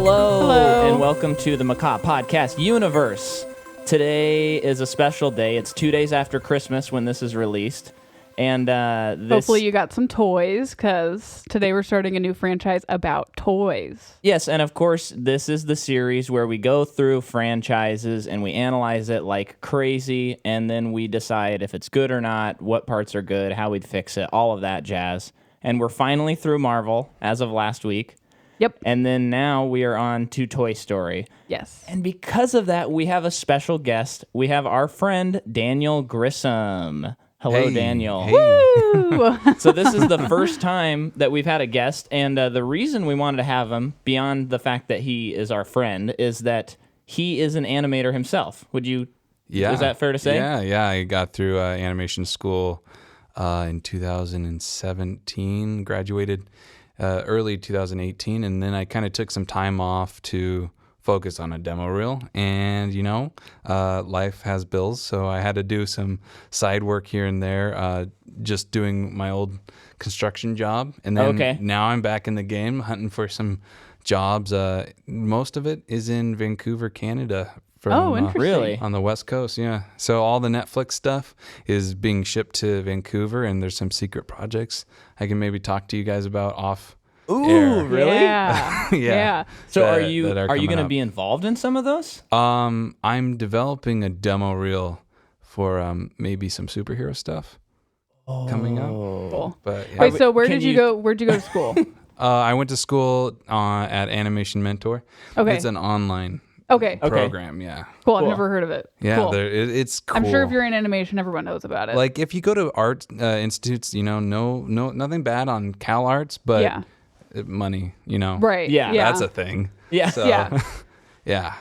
Hello. And welcome to the Macaw Podcast Universe. Today is a special day. It's 2 days after Christmas when this is released. And hopefully you got some toys, because today we're starting a new franchise about toys. Yes, and of course, this is the series where we go through franchises and we analyze it like crazy, and then we decide if it's good or not, what parts are good, how we'd fix it, all of that jazz. And we're finally through Marvel as of last week. Yep. And then now we are on to Toy Story. Yes. And because of that, we have a special guest. We have our friend Daniel Grissom. Hello, Daniel. Hey. Woo! So this is the first time that we've had a guest, and the reason we wanted to have him, beyond the fact that he is our friend, is that he is an animator himself. Is that fair to say? Yeah. I got through animation school in 2017, graduated early 2018, and then I kind of took some time off to focus on a demo reel, and life has bills, so I had to do some side work here and there, just doing my old construction job, and then now I'm back in the game hunting for some jobs. Most of it is in Vancouver, Canada. Interesting. Really? On the West Coast, yeah. So all the Netflix stuff is being shipped to Vancouver, and there's some secret projects I can maybe talk to you guys about off air. Really? Yeah. Yeah. So are you coming going to up. be involved in some of those? I'm developing a demo reel for maybe some superhero stuff coming up. Cool. But yeah. Wait, so where'd you go to school? I went to school at Animation Mentor. Okay. It's an online program. Yeah. Cool. I've never heard of it. Yeah. Cool. It's cool. I'm sure if you're in animation, everyone knows about it. Like if you go to art institutes, no, nothing bad on Cal Arts, but money, Right. Yeah. that's a thing. Yeah. So, Yeah. yeah.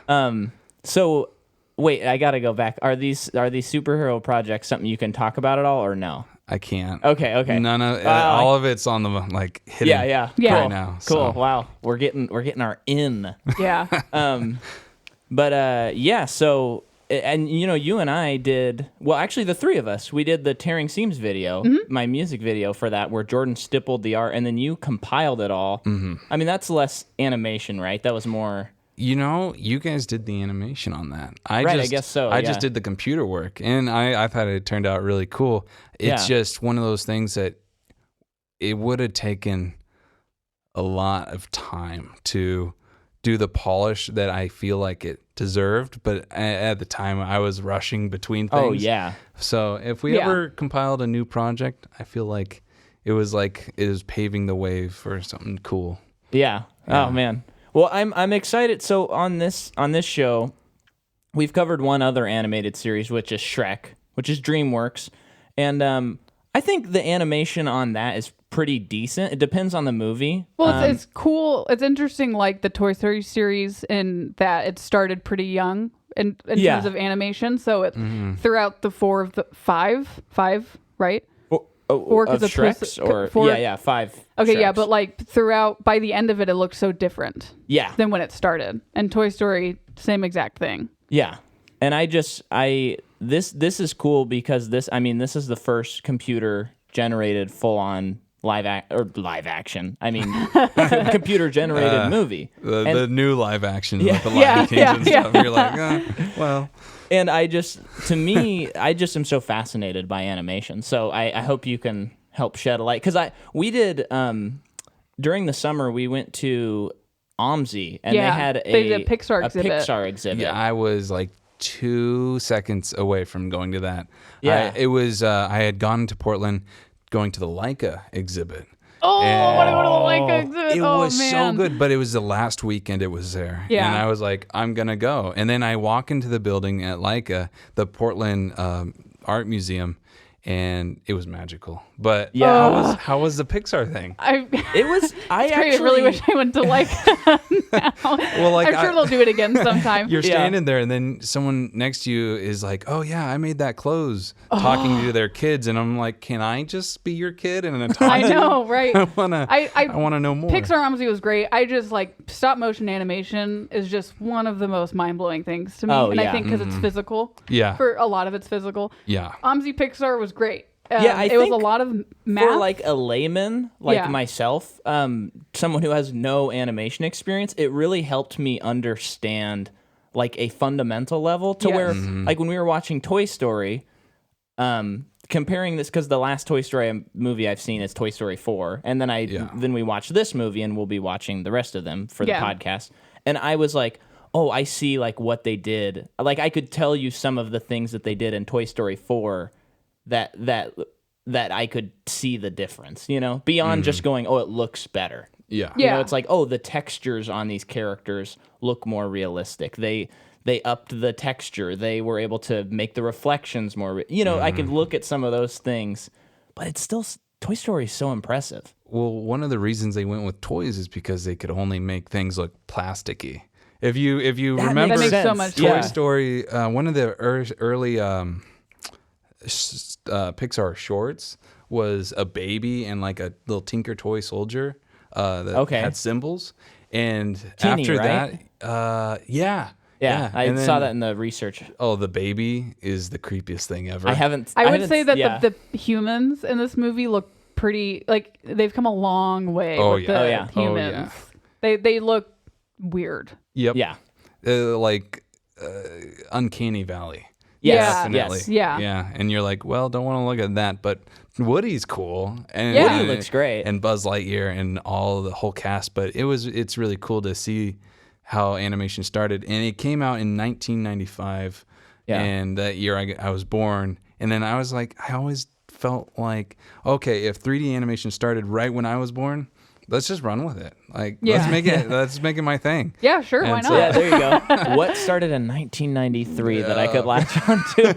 So wait, I got to go back. Are these superhero projects something you can talk about at all, or no? I can't. Okay. None of all of it's on the hidden. Yeah. Right now. Cool. So. Wow. We're getting our in. Yeah. So, and you and I did, well, actually the three of us, we did the Tearing Seams video, my music video for that, where Jordan stippled the art and then you compiled it all. Mm-hmm. I mean, that's less animation, right? That was more... You guys did the animation on that. I guess so. I just did the computer work, and I thought it turned out really cool. It's just one of those things that it would have taken a lot of time to do the polish that I feel like it deserved, but at the time I was rushing between things. Oh, yeah. So if we ever compiled a new project, I feel like it was paving the way for something cool. Yeah. Oh, man. Well, I'm excited. So on this show, we've covered one other animated series, which is Shrek, which is DreamWorks, and I think the animation on that is pretty decent. It depends on the movie. Well, it's cool. It's interesting, like the Toy Story series, in that it started pretty young in terms of animation. So it throughout the five, right? Or of Shrek's, five. Okay, Shreks. yeah, but like throughout, by the end of it, it looked so different. Yeah. Than when it started. And Toy Story, same exact thing. Yeah, and this is cool because this is the first computer generated full on live action. I mean, computer generated movie. The new live action with the Lion Kings and stuff. You're like, well. And I just am so fascinated by animation. So I hope you can help shed a light. Because we did, during the summer, we went to OMSI, and they did a Pixar exhibit. Yeah, I was like 2 seconds away from going to that. Yeah. I had gone to Portland going to the Leica exhibit. Oh, I want to go to the Leica exhibit. It was so good, but it was the last weekend it was there. Yeah. And I was like, I'm going to go. And then I walk into the building at Leica, the Portland Art Museum, and it was magical. But how was the Pixar thing? It's great. I really wish I went to Leica now. Well, I'm sure they'll do it again sometime. You're standing there, and then someone next to you is like, "Oh yeah, I made that clothes," talking to their kids, and I'm like, "Can I just be your kid and talk?" I know, right? I wanna know more. Pixar OMSI was great. I just like stop motion animation is just one of the most mind blowing things to me, I think because it's physical. Yeah. For a lot of it's physical. Yeah. OMSI Pixar was great. It was a lot of math. For like a layman like Yeah. myself, someone who has no animation experience, it really helped me understand like a fundamental level to Yes. where like when we were watching Toy Story, comparing this, because the last Toy Story movie I've seen is Toy Story 4, and then then we watched this movie, and we'll be watching the rest of them for the podcast. And I was like, oh, I see like what they did. Like I could tell you some of the things that they did in Toy Story 4 that I could see the difference, you know, beyond just going, oh, it looks better. Yeah. You know, it's like, oh, the textures on these characters look more realistic. They upped the texture. They were able to make the reflections more. You know, I could look at some of those things, but it's still Toy Story is so impressive. Well, one of the reasons they went with toys is because they could only make things look plasticky. If you remember that makes so much Toy sense. Story, one of the early Pixar shorts was a baby and like a little Tinker Toy soldier that had symbols. And Teeny, after right? that, yeah. I saw that in the research. Oh, the baby is the creepiest thing ever. I would say that the humans in this movie look pretty, like, they've come a long way with the humans. They look weird. Yep. Yeah. Like Uncanny Valley. Yes. Definitely. Yes. Yeah. And you're like, well, don't want to look at that, but Woody's cool. And Woody looks great. And Buzz Lightyear and the whole cast. But it's really cool to see how animation started. And it came out in 1995. Yeah. And that year I was born. And then I was like, I always felt like, okay, if 3D animation started right when I was born, let's just run with it. Like, let's make it my thing. Yeah, sure. Why not? Yeah, there you go. What started in 1993 that I could latch onto?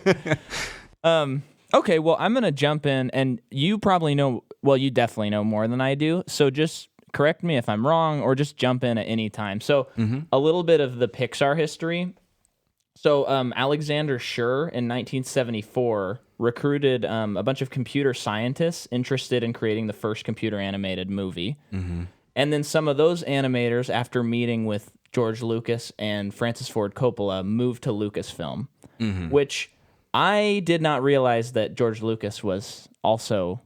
Okay, well, I'm going to jump in, and you probably know, well, you definitely know more than I do. So just correct me if I'm wrong, or just jump in at any time. So a little bit of the Pixar history. So Alexander Schur in 1974 recruited a bunch of computer scientists interested in creating the first computer animated movie. And then some of those animators, after meeting with George Lucas and Francis Ford Coppola, moved to Lucasfilm, which I did not realize that George Lucas was also,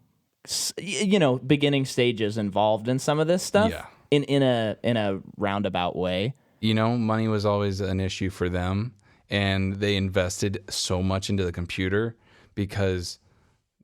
beginning stages involved in some of this stuff in a roundabout way. You know, money was always an issue for them. And they invested so much into the computer because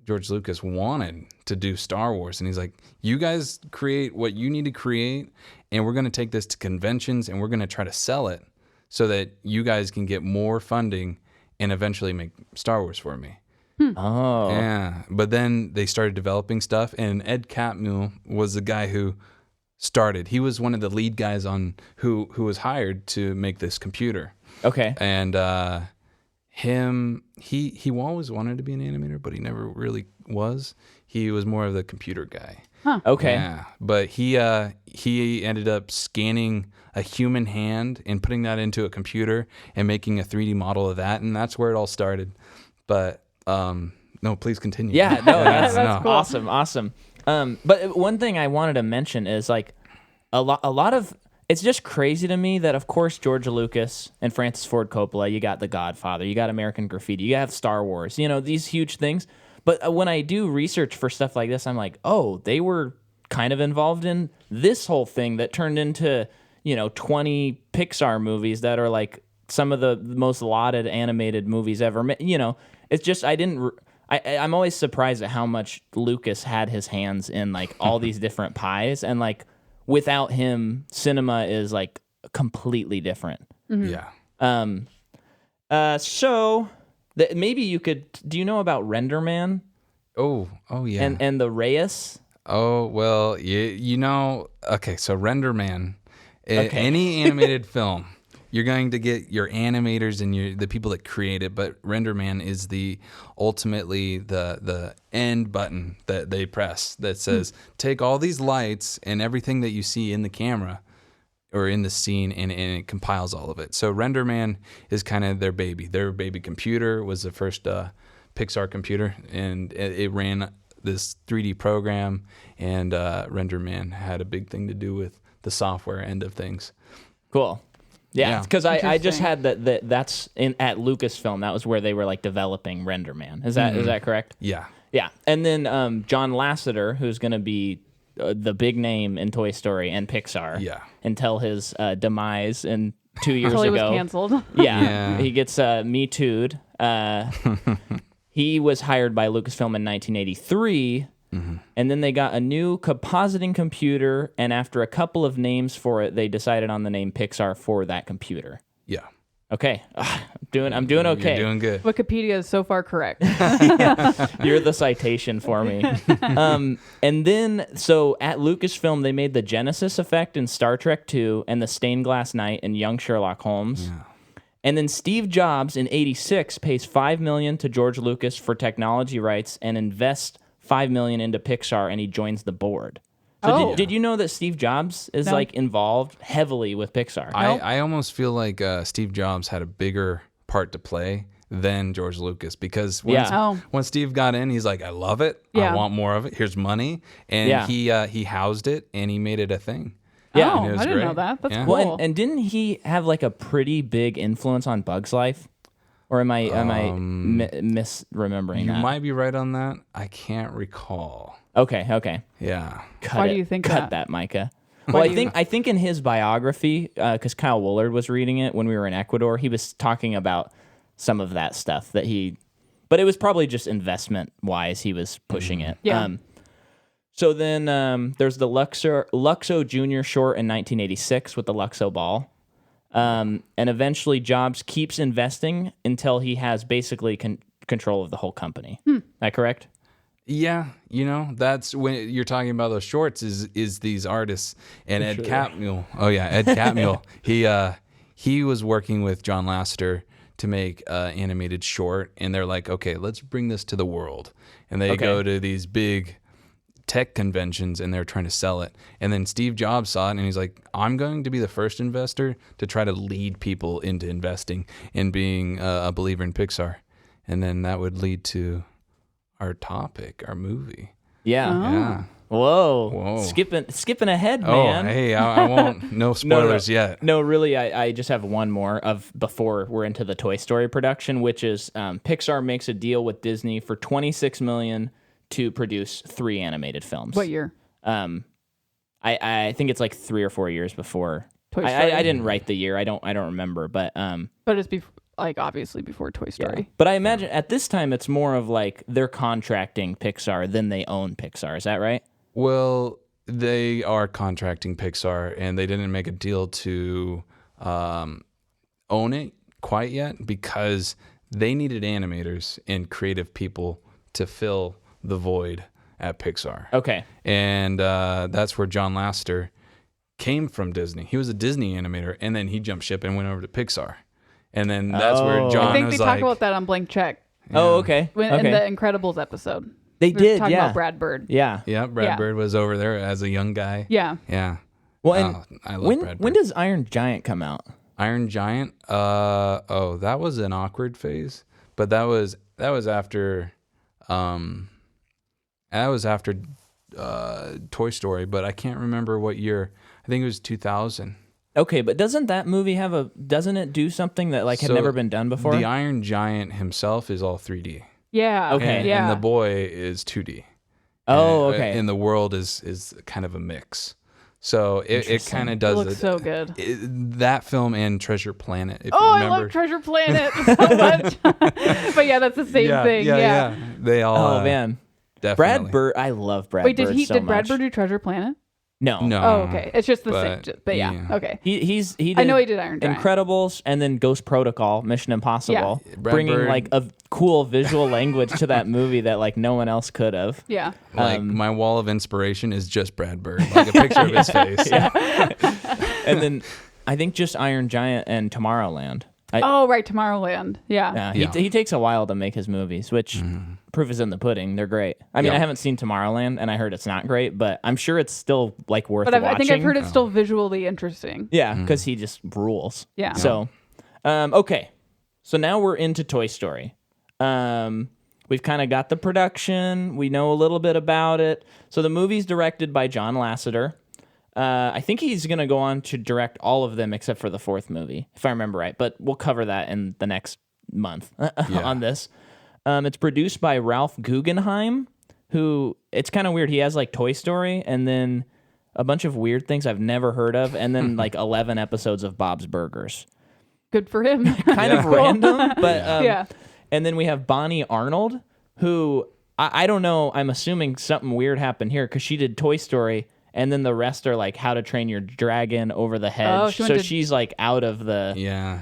George Lucas wanted to do Star Wars. And he's like, you guys create what you need to create, and we're going to take this to conventions, and we're going to try to sell it so that you guys can get more funding and eventually make Star Wars for me. Oh. Yeah. But then they started developing stuff, and Ed Catmull was the guy who started. He was one of the lead guys on who was hired to make this computer. Okay. And he always wanted to be an animator, but he never really was. He was more of the computer guy. Huh. Okay. Yeah. But he ended up scanning a human hand and putting that into a computer and making a 3D model of that, and that's where it all started. But no, please continue. Yeah, no, that's cool. Awesome. But one thing I wanted to mention is like a lot of. It's just crazy to me that, of course, George Lucas and Francis Ford Coppola, you got The Godfather, you got American Graffiti, you have Star Wars, these huge things. But when I do research for stuff like this, I'm like, oh, they were kind of involved in this whole thing that turned into, 20 Pixar movies that are like some of the most lauded animated movies ever made. It's just, I'm always surprised at how much Lucas had his hands in like all these different pies, and like, without him, cinema is like completely different. Yeah. So maybe you could. Do you know about Render Man? Oh yeah. And the Reyes. Oh well, Okay, so Render Man. Any animated film, you're going to get your animators and the people that create it, but Render Man is ultimately the end button that they press that says, take all these lights and everything that you see in the camera or in the scene, and it compiles all of it. So Render Man is kind of their baby. Their baby computer was the first Pixar computer, and it ran this 3D program, and Render Man had a big thing to do with the software end of things. Cool. Yeah, because I just had that's at Lucasfilm. That was where they were like developing Render Man. Is that correct? Yeah. Yeah, and then John Lasseter, who's going to be the big name in Toy Story and Pixar. Yeah. Until his demise in 2 years Until he ago. was canceled. Yeah. He gets Me Too'd. He was hired by Lucasfilm in 1983, and then they got a new compositing computer, and after a couple of names for it, they decided on the name Pixar for that computer. Yeah. Okay. I'm doing okay. You're doing good. Wikipedia is so far correct. You're the citation for me. And then, so at Lucasfilm, they made the Genesis effect in Star Trek II and the Stained Glass Knight in Young Sherlock Holmes. Yeah. And then Steve Jobs in 86 pays $5 million to George Lucas for technology rights and invests $5 million into Pixar, and he joins the board. So did you know that Steve Jobs is like involved heavily with Pixar? I almost feel like Steve Jobs had a bigger part to play than George Lucas, because when Steve got in, he's like, I love it. I want more of it. Here's money. And he housed it and he made it a thing. Yeah, I didn't know that. That's cool. Well, and didn't he have like a pretty big influence on Bug's Life? Or am I misremembering You that? might be right on that. I can't recall. Okay. Yeah. Why do you think Cut that? Micah. Well, I think in his biography, because Kyle Woolard was reading it when we were in Ecuador, he was talking about some of that stuff but it was probably just investment wise he was pushing it. Yeah. So then there's the Luxo Junior short in 1986 with the Luxo ball. And eventually Jobs keeps investing until he has basically control of the whole company. Is that correct? Yeah, that's when you're talking about those shorts is these artists. And Ed Catmull. Oh yeah, Ed Catmull. He was working with John Lasseter to make animated short, and they're like, okay, let's bring this to the world. And they go to these big tech conventions and they're trying to sell it. And then Steve Jobs saw it and he's like, I'm going to be the first investor to try to lead people into investing and being a believer in Pixar. And then that would lead to our topic, our movie. Yeah. Yeah. Whoa. Skipping ahead, man. Oh, hey, I won't. No spoilers yet. No, really, I just have one more before we're into the Toy Story production, which is Pixar makes a deal with Disney for $26 million to produce 3 animated films. What year? I think it's like 3 or 4 years before. Toy Story. I didn't write the year. I don't remember, but it's obviously before Toy Story. Yeah. But I imagine at this time it's more of like they're contracting Pixar than they own Pixar. Is that right? Well, they are contracting Pixar, and they didn't make a deal to own it quite yet because they needed animators and creative people to fill the void at Pixar. Okay. And that's where John Lasseter came from Disney. He was a Disney animator, and then he jumped ship and went over to Pixar. And then that's where John was like... I think they talk about that on Blank Check. Yeah. Oh, okay. In the Incredibles episode. They did, talking about Brad Bird. Yeah. Yeah, Brad Bird was over there as a young guy. Yeah. Yeah. Well, and I love Brad Bird. When does Iron Giant come out? Iron Giant? That was an awkward phase, but that was after Toy Story, but I can't remember what year. I think it was 2000. Okay, but doesn't that movie doesn't it do something that had never been done before? The Iron Giant himself is all 3D. Yeah. Okay. And the boy is 2D. Oh, okay. And the world is kind of a mix. So it kind of does. It looks so good. That film and Treasure Planet. If you I remember. love Treasure Planet so much. But yeah, that's the same thing. Yeah. They all. Oh man, definitely. Brad Bird. I love Brad Wait, Bird. did Brad Bird do Treasure Planet? No. Oh, okay. It's just the same. But yeah. Okay. He did I know he did Iron Giant. Incredibles and then Ghost Protocol, Mission Impossible, bringing Bird. a cool visual language to that movie that no one else could have. Yeah. My wall of inspiration is just Brad Bird, like a picture of his face. And then I think just Iron Giant and Tomorrowland. Right, Tomorrowland. Yeah. He takes a while to make his movies, which proof is in the pudding. They're great. I mean, I haven't seen Tomorrowland, and I heard it's not great, but I'm sure it's still worth watching. I think I've heard it's still visually interesting. Yeah, because he just rules. Yeah. So, okay. So now we're into Toy Story. We've kind of got the production. We know a little bit about it. So the movie's directed by John Lasseter. I think he's going to go on to direct all of them except for the 4th movie, if I remember right. But we'll cover that in the next month on this. It's produced by Ralph Guggenheim, who, it's kind of weird. He has like Toy Story and then a bunch of weird things I've never heard of, and then like 11 episodes of Bob's Burgers. Good for him. Kind of random, but yeah. And then we have Bonnie Arnold, who I don't know. I'm assuming something weird happened here because she did Toy Story, and then the rest are like How to Train Your Dragon, Over the Hedge. So she's like out of the. Yeah.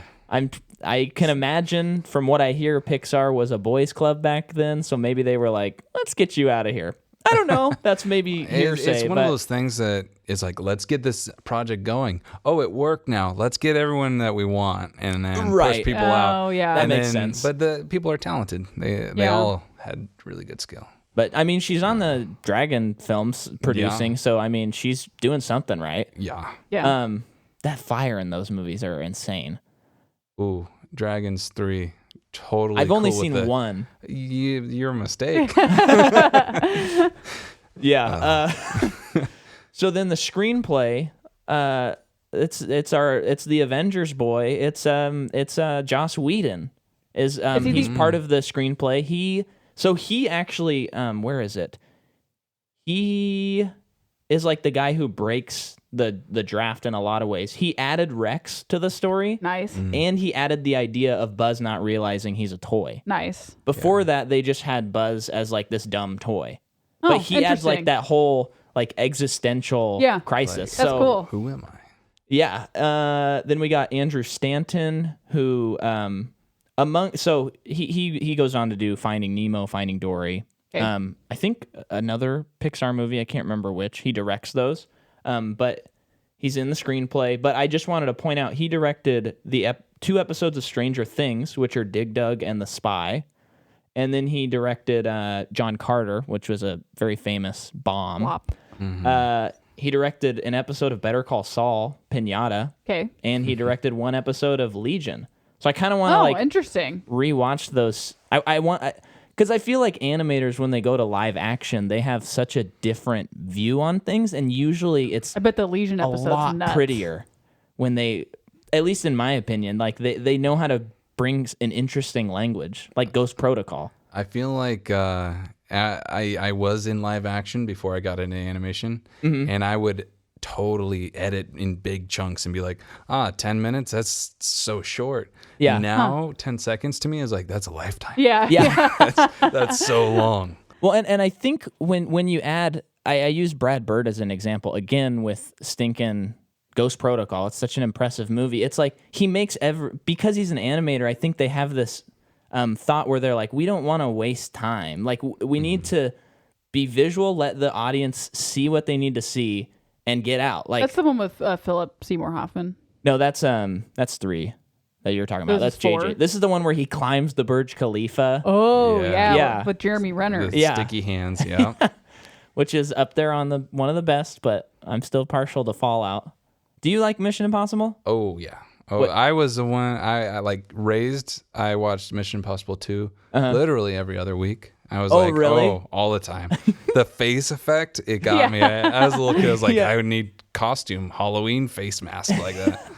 I can imagine from what I hear, Pixar was a boys' club back then, so maybe they were like, let's get you out of here. I don't know. That's maybe hearsay. It's one of those things that is like, let's get this project going. Oh, it worked now. Let's get everyone that we want and then push people out. Oh, yeah. That makes sense. But the people are talented. They all had really good skill. But, I mean, she's on the Dragon films producing, so, I mean, she's doing something right. Yeah. Yeah. That fire in those movies are insane. Ooh, Dragons 3. Totally. I've only cool with seen one. You're a mistake. Yeah. So then the screenplay, it's the Avengers boy. It's Joss Whedon he's part of the screenplay. He actually where is it? He is like the guy who breaks the draft in a lot of ways. He added Rex to the story. Nice. And he added the idea of Buzz not realizing he's a toy. Nice. Before that, they just had Buzz as like this dumb toy. Oh, but he adds like that whole like existential crisis. That's so, cool. Who am I? Yeah. Then we got Andrew Stanton, who he goes on to do Finding Nemo, Finding Dory. Okay. I think another Pixar movie, I can't remember which. He directs those. But he's in the screenplay. But I just wanted to point out he directed the 2 episodes of Stranger Things, which are Dig Dug and The Spy. And then he directed John Carter, which was a very famous bomb. Wop. Mm-hmm. He directed an episode of Better Call Saul, Pinata. Okay. And he directed one episode of Legion. So I kind of want to interesting. rewatch those. Because I feel like animators, when they go to live action, they have such a different view on things, and usually it's I bet the Legion episode's a lot nuts. prettier when they, at least in my opinion, like they know how to bring an interesting language, like Ghost Protocol. I feel like I was in live action before I got into animation, and I would totally edit in big chunks and be like, 10 minutes, that's so short. Yeah. Now 10 seconds to me is like, that's a lifetime. Yeah. That's so long. Well, and I think when you add, I use Brad Bird as an example again with stinking Ghost Protocol. It's such an impressive movie. It's like he makes because he's an animator. I think they have this thought where they're like, we don't want to waste time. Like we need to be visual, let the audience see what they need to see, and get out. Like That's the one with Philip Seymour Hoffman. no, that's 3 that you're talking about. This That's is 4? JJ. This is the one where he climbs the Burj Khalifa, Oh, Yeah. yeah. With Jeremy Renner. The Yeah. sticky hands, yeah. which is up there on one of the best. But I'm still partial to Fallout. Do you like Mission Impossible? Oh, yeah. Oh, What- I was the one I like raised. I watched Mission Impossible 2 literally every other week. I was like, really? all the time. The face effect, it got me. I was a little kid. I was like, I would need costume, Halloween face mask like that.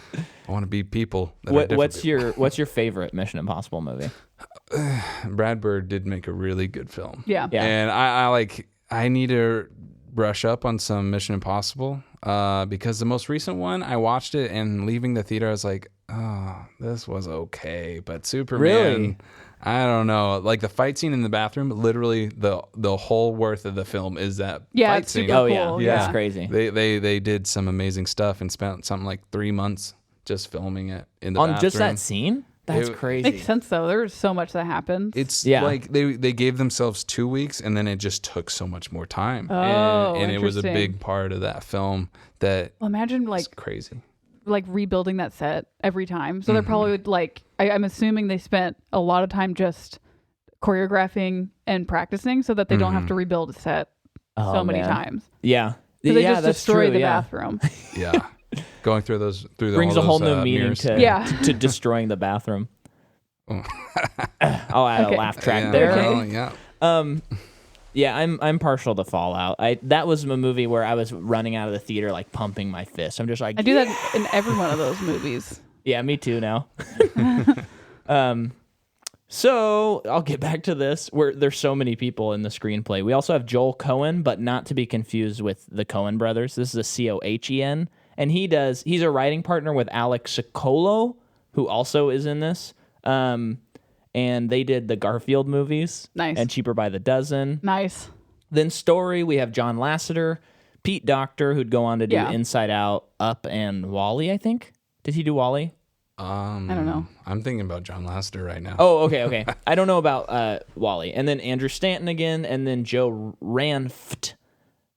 I want to be people. That are different people. What's your favorite Mission Impossible movie? Brad Bird did make a really good film. Yeah. Yeah. And I need to brush up on some Mission Impossible because the most recent one, I watched it and leaving the theater, I was like, oh, this was okay. But Superman, Really? I don't know. Like the fight scene in the bathroom, literally the whole worth of the film is that fight it's scene. super Oh yeah, cool. yeah, Yeah. it's crazy. They did some amazing stuff and spent something like 3 months just filming it in the On bathroom. just that scene? That's crazy. Makes sense, though. There's so much that happens. It's Yeah. like they gave themselves 2 weeks and then it just took so much more time. Oh, and it was a interesting. big part of that film that Well, imagine was crazy. rebuilding that set every time. So they're probably like, I'm assuming they spent a lot of time just choreographing and practicing so that they don't have to rebuild a set so many man. times. Yeah. So they yeah, just that's destroy true, the yeah. bathroom. Yeah. Going through those Brings all a whole those, new meaning mirrors. to Yeah. to destroying the bathroom. I'll add Okay. a laugh track Yeah, there. well, yeah. Yeah, I'm partial to Fallout. That was a movie where I was running out of the theater like pumping my fist. I'm just like, I do that in every one of those movies. yeah, me too now. So I'll get back to this. There's so many people in the screenplay. We also have Joel Cohen, but not to be confused with the Coen brothers. This is a Cohen, and he's a writing partner with Alex Sicolo, who also is in this. And they did the Garfield movies. Nice. And Cheaper by the Dozen. Nice. Then story, we have John Lasseter, Pete Docter, who'd go on to do Inside Out, Up, and WALL-E, I think. Did he do WALL-E? I don't know. I'm thinking about John Lasseter right now. Oh, okay. I don't know about WALL-E. And then Andrew Stanton again, and then Joe Ranft,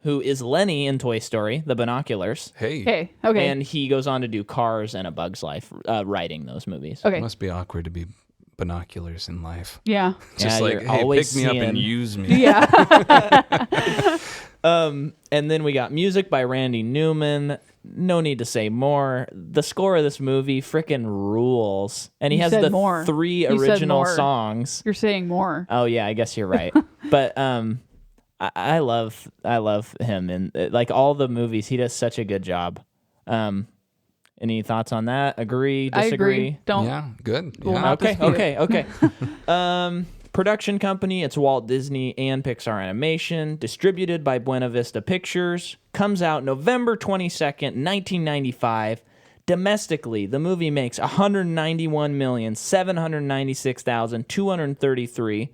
who is Lenny in Toy Story, the binoculars. Hey. Okay. And he goes on to do Cars and A Bug's Life, writing those movies. Okay. It must be awkward to be binoculars in life. Yeah. Just you're hey, always pick me up seeing- and use me. Yeah. And then we got music by Randy Newman. No need to say more. The score of this movie frickin' rules. And he You has said the more. 3 You said original more. songs. You're saying more. Oh yeah, I guess you're right. But I love him, and like all the movies, he does such a good job. Any thoughts on that? Agree? I Disagree? agree. Don't. Yeah, good. Will Yeah. not dispute Okay. Production company, it's Walt Disney and Pixar Animation, distributed by Buena Vista Pictures, comes out November 22nd, 1995. Domestically, the movie makes $191,796,233.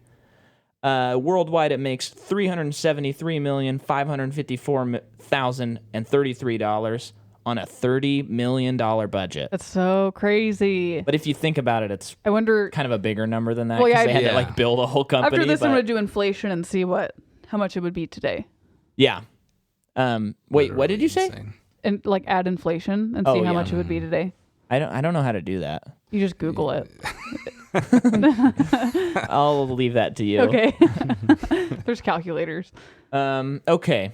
Worldwide, it makes $373,554,033 on a $30 million budget. That's so crazy. But if you think about it, it's I wonder. kind of a bigger number than that Well, because yeah, they had to yeah. like build a whole company. After this, I'm but- going to do inflation and see how much it would be today. Yeah. Wait, what did you say? Insane. And like add inflation and see Oh, how yeah. much it would be today. I don't know how to do that. You just Google it. I'll leave that to you. Okay. There's calculators. Okay.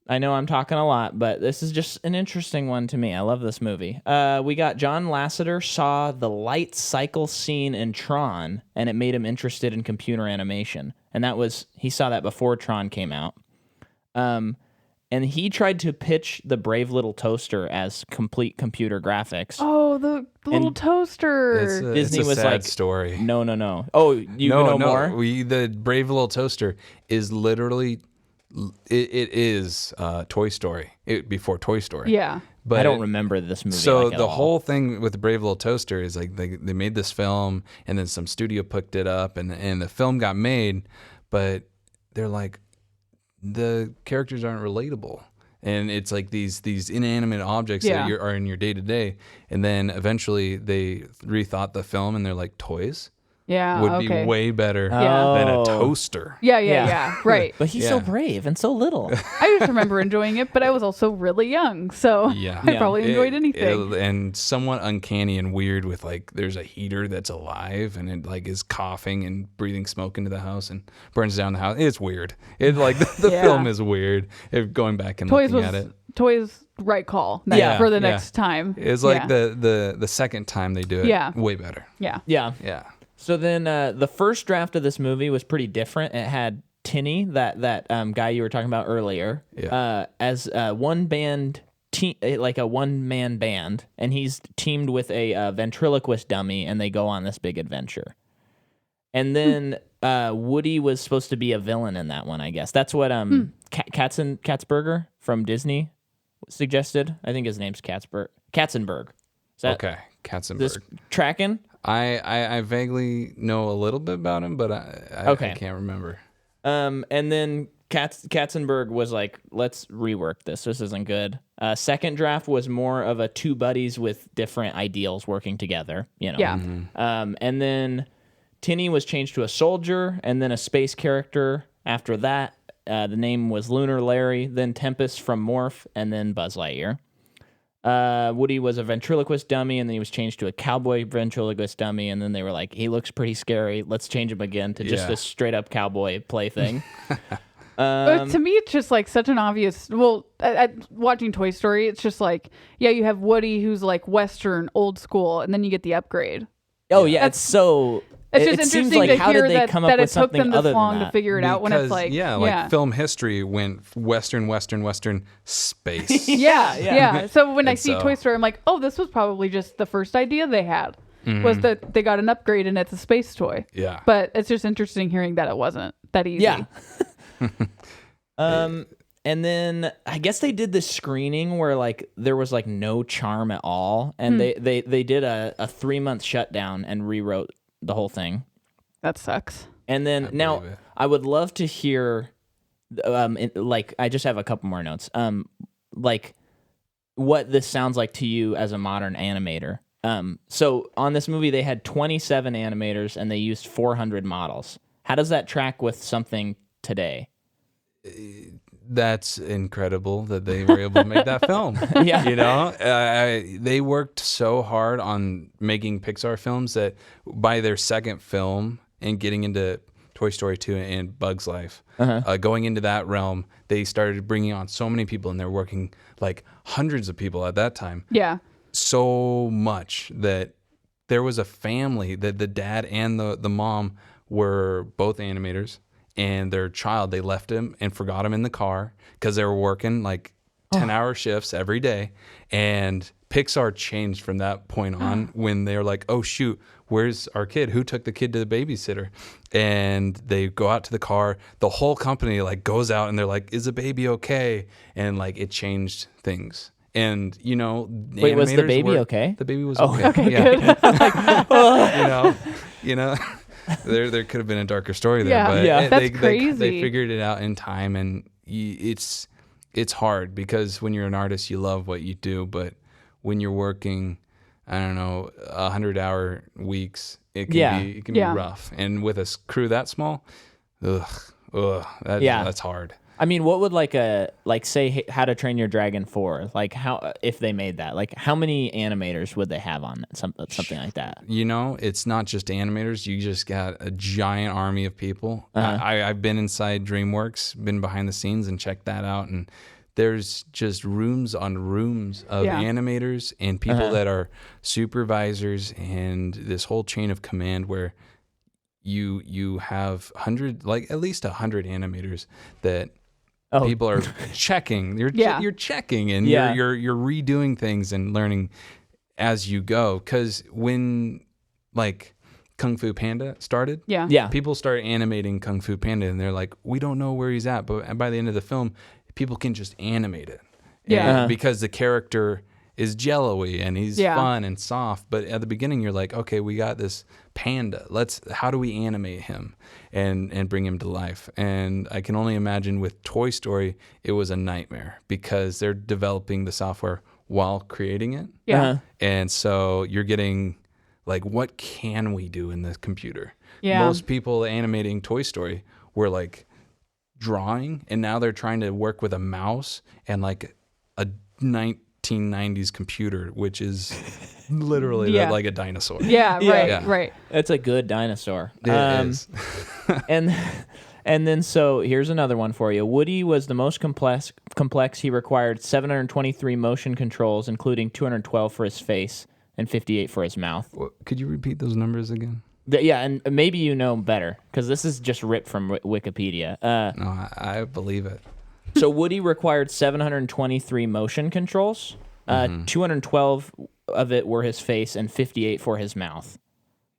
I know I'm talking a lot, but this is just an interesting one to me. I love this movie. We got John Lasseter saw the light cycle scene in Tron, and it made him interested in computer animation. And he saw that before Tron came out. And he tried to pitch the Brave Little Toaster as complete computer graphics. Oh, the little toaster. Disney it's a was sad like, story. No. Oh, you know more? The Brave Little Toaster is literally it is Toy Story. Before Toy Story. Yeah. But I don't remember this movie. So like at the all. whole thing with the Brave Little Toaster is like they made this film, and then some studio picked it up, and the film got made, but they're like, the characters aren't relatable, and it's like these inanimate objects that are in your day to day, and then eventually they rethought the film, and they're like, toys Yeah. would okay. be way better Yeah. than Oh. a toaster. Yeah. Right. But he's so Yeah. brave and so little. I just remember enjoying it, but I was also really young, so Yeah. I probably enjoyed anything. And somewhat uncanny and weird with like there's a heater that's alive and it like is coughing and breathing smoke into the house and burns down the house. It's weird. It like the Yeah. film is weird. Going back and Toys looking was at it, Toys right call. Yeah, For the yeah. next time. it's like Yeah. the second time they do it. Yeah. Way better. Yeah. Yeah. Yeah. So then the first draft of this movie was pretty different. It had Tinney, that guy you were talking about earlier, as one band, like a one-man band, and he's teamed with a ventriloquist dummy, and they go on this big adventure. And then Woody was supposed to be a villain in that one, I guess. That's what Katzberger from Disney suggested. I think his name's Katzenberg. Is that Okay. Katzenberg. this tracking? I vaguely know a little bit about him, but I can't remember. And then Katzenberg was like, let's rework this. This isn't good. Second draft was more of a two buddies with different ideals working together, you know. Yeah. And then Tinney was changed to a soldier and then a space character. After that, the name was Lunar Larry, then Tempest from Morph, and then Buzz Lightyear. Woody was a ventriloquist dummy, and then he was changed to a cowboy ventriloquist dummy, and then they were like, he looks pretty scary. Let's change him again to just a straight-up cowboy plaything. But to me, it's just like such an obvious. Well, watching Toy Story, it's just like, yeah, you have Woody who's like Western, old school, and then you get the upgrade. Oh, yeah, it's so... It's just it seems interesting like, to how hear did they that, come up that with it took something them this other long than to that? figure it out when it's like, film history went Western, space. Yeah. So when I see so- Toy Story, I'm like, oh, this was probably just the first idea they had. was that they got an upgrade and it's a space toy. Yeah. But it's just interesting hearing that it wasn't that easy. Yeah. And then I guess they did this screening where like there was like no charm at all, and they did a 3-month shutdown and rewrote the whole thing. That sucks. And then now I would love to hear, like I just have a couple more notes. Like what this sounds like to you as a modern animator. So on this movie they had 27 animators and they used 400 models. How does that track with something today? That's incredible that they were able to make that film. Yeah. You know, they worked so hard on making Pixar films that by their second film and getting into Toy Story 2 and Bug's Life, going into that realm, they started bringing on so many people, and they're working like hundreds of people at that time. Yeah. So much that there was a family that the dad and the mom were both animators. And their child, they left him and forgot him in the car because they were working like 10-hour shifts every day. And Pixar changed from that point on when they were like, oh, shoot, where's our kid? Who took the kid to the babysitter? And they go out to the car. The whole company like goes out and they're like, is the baby okay? And like it changed things. And, you know, wait, was the baby okay? The baby was okay. Okay, Good. you know. There could have been a darker story there, Yeah. but Yeah. That's they crazy. figured it out in time, and it's hard because when you're an artist, you love what you do, but when you're working, I don't know, 100-hour weeks, it can be rough, and with a crew that small, that's hard. I mean, what would say How to Train Your Dragon 4, like how, if they made that, like how many animators would they have on that, something like that? You know, it's not just animators. You just got a giant army of people. I've been inside DreamWorks, been behind the scenes and checked that out. And there's just rooms on rooms of animators and people that are supervisors and this whole chain of command where you have at least 100 animators that people are checking. You're checking and you're redoing things and learning as you go. Because when like Kung Fu Panda started, people started animating Kung Fu Panda, and they're like, we don't know where he's at, but by the end of the film, people can just animate it. Because the character is jello-y and he's fun and soft. But at the beginning, you're like, okay, we got this panda. How do we animate him and bring him to life? And I can only imagine with Toy Story, it was a nightmare because they're developing the software while creating it. Yeah. And so you're getting like, what can we do in the computer? Yeah. Most people animating Toy Story were like drawing, and now they're trying to work with a mouse and like a 1990s computer, which is literally like a dinosaur. Right. It's a good dinosaur. It is. And then so here's another one for you. Woody was the most complex. He required 723 motion controls, including 212 for his face and 58 for his mouth. Could you repeat those numbers again? And maybe you know better because this is just ripped from Wikipedia. No, I believe it. So Woody required 723 motion controls. 212 of it were his face and 58 for his mouth.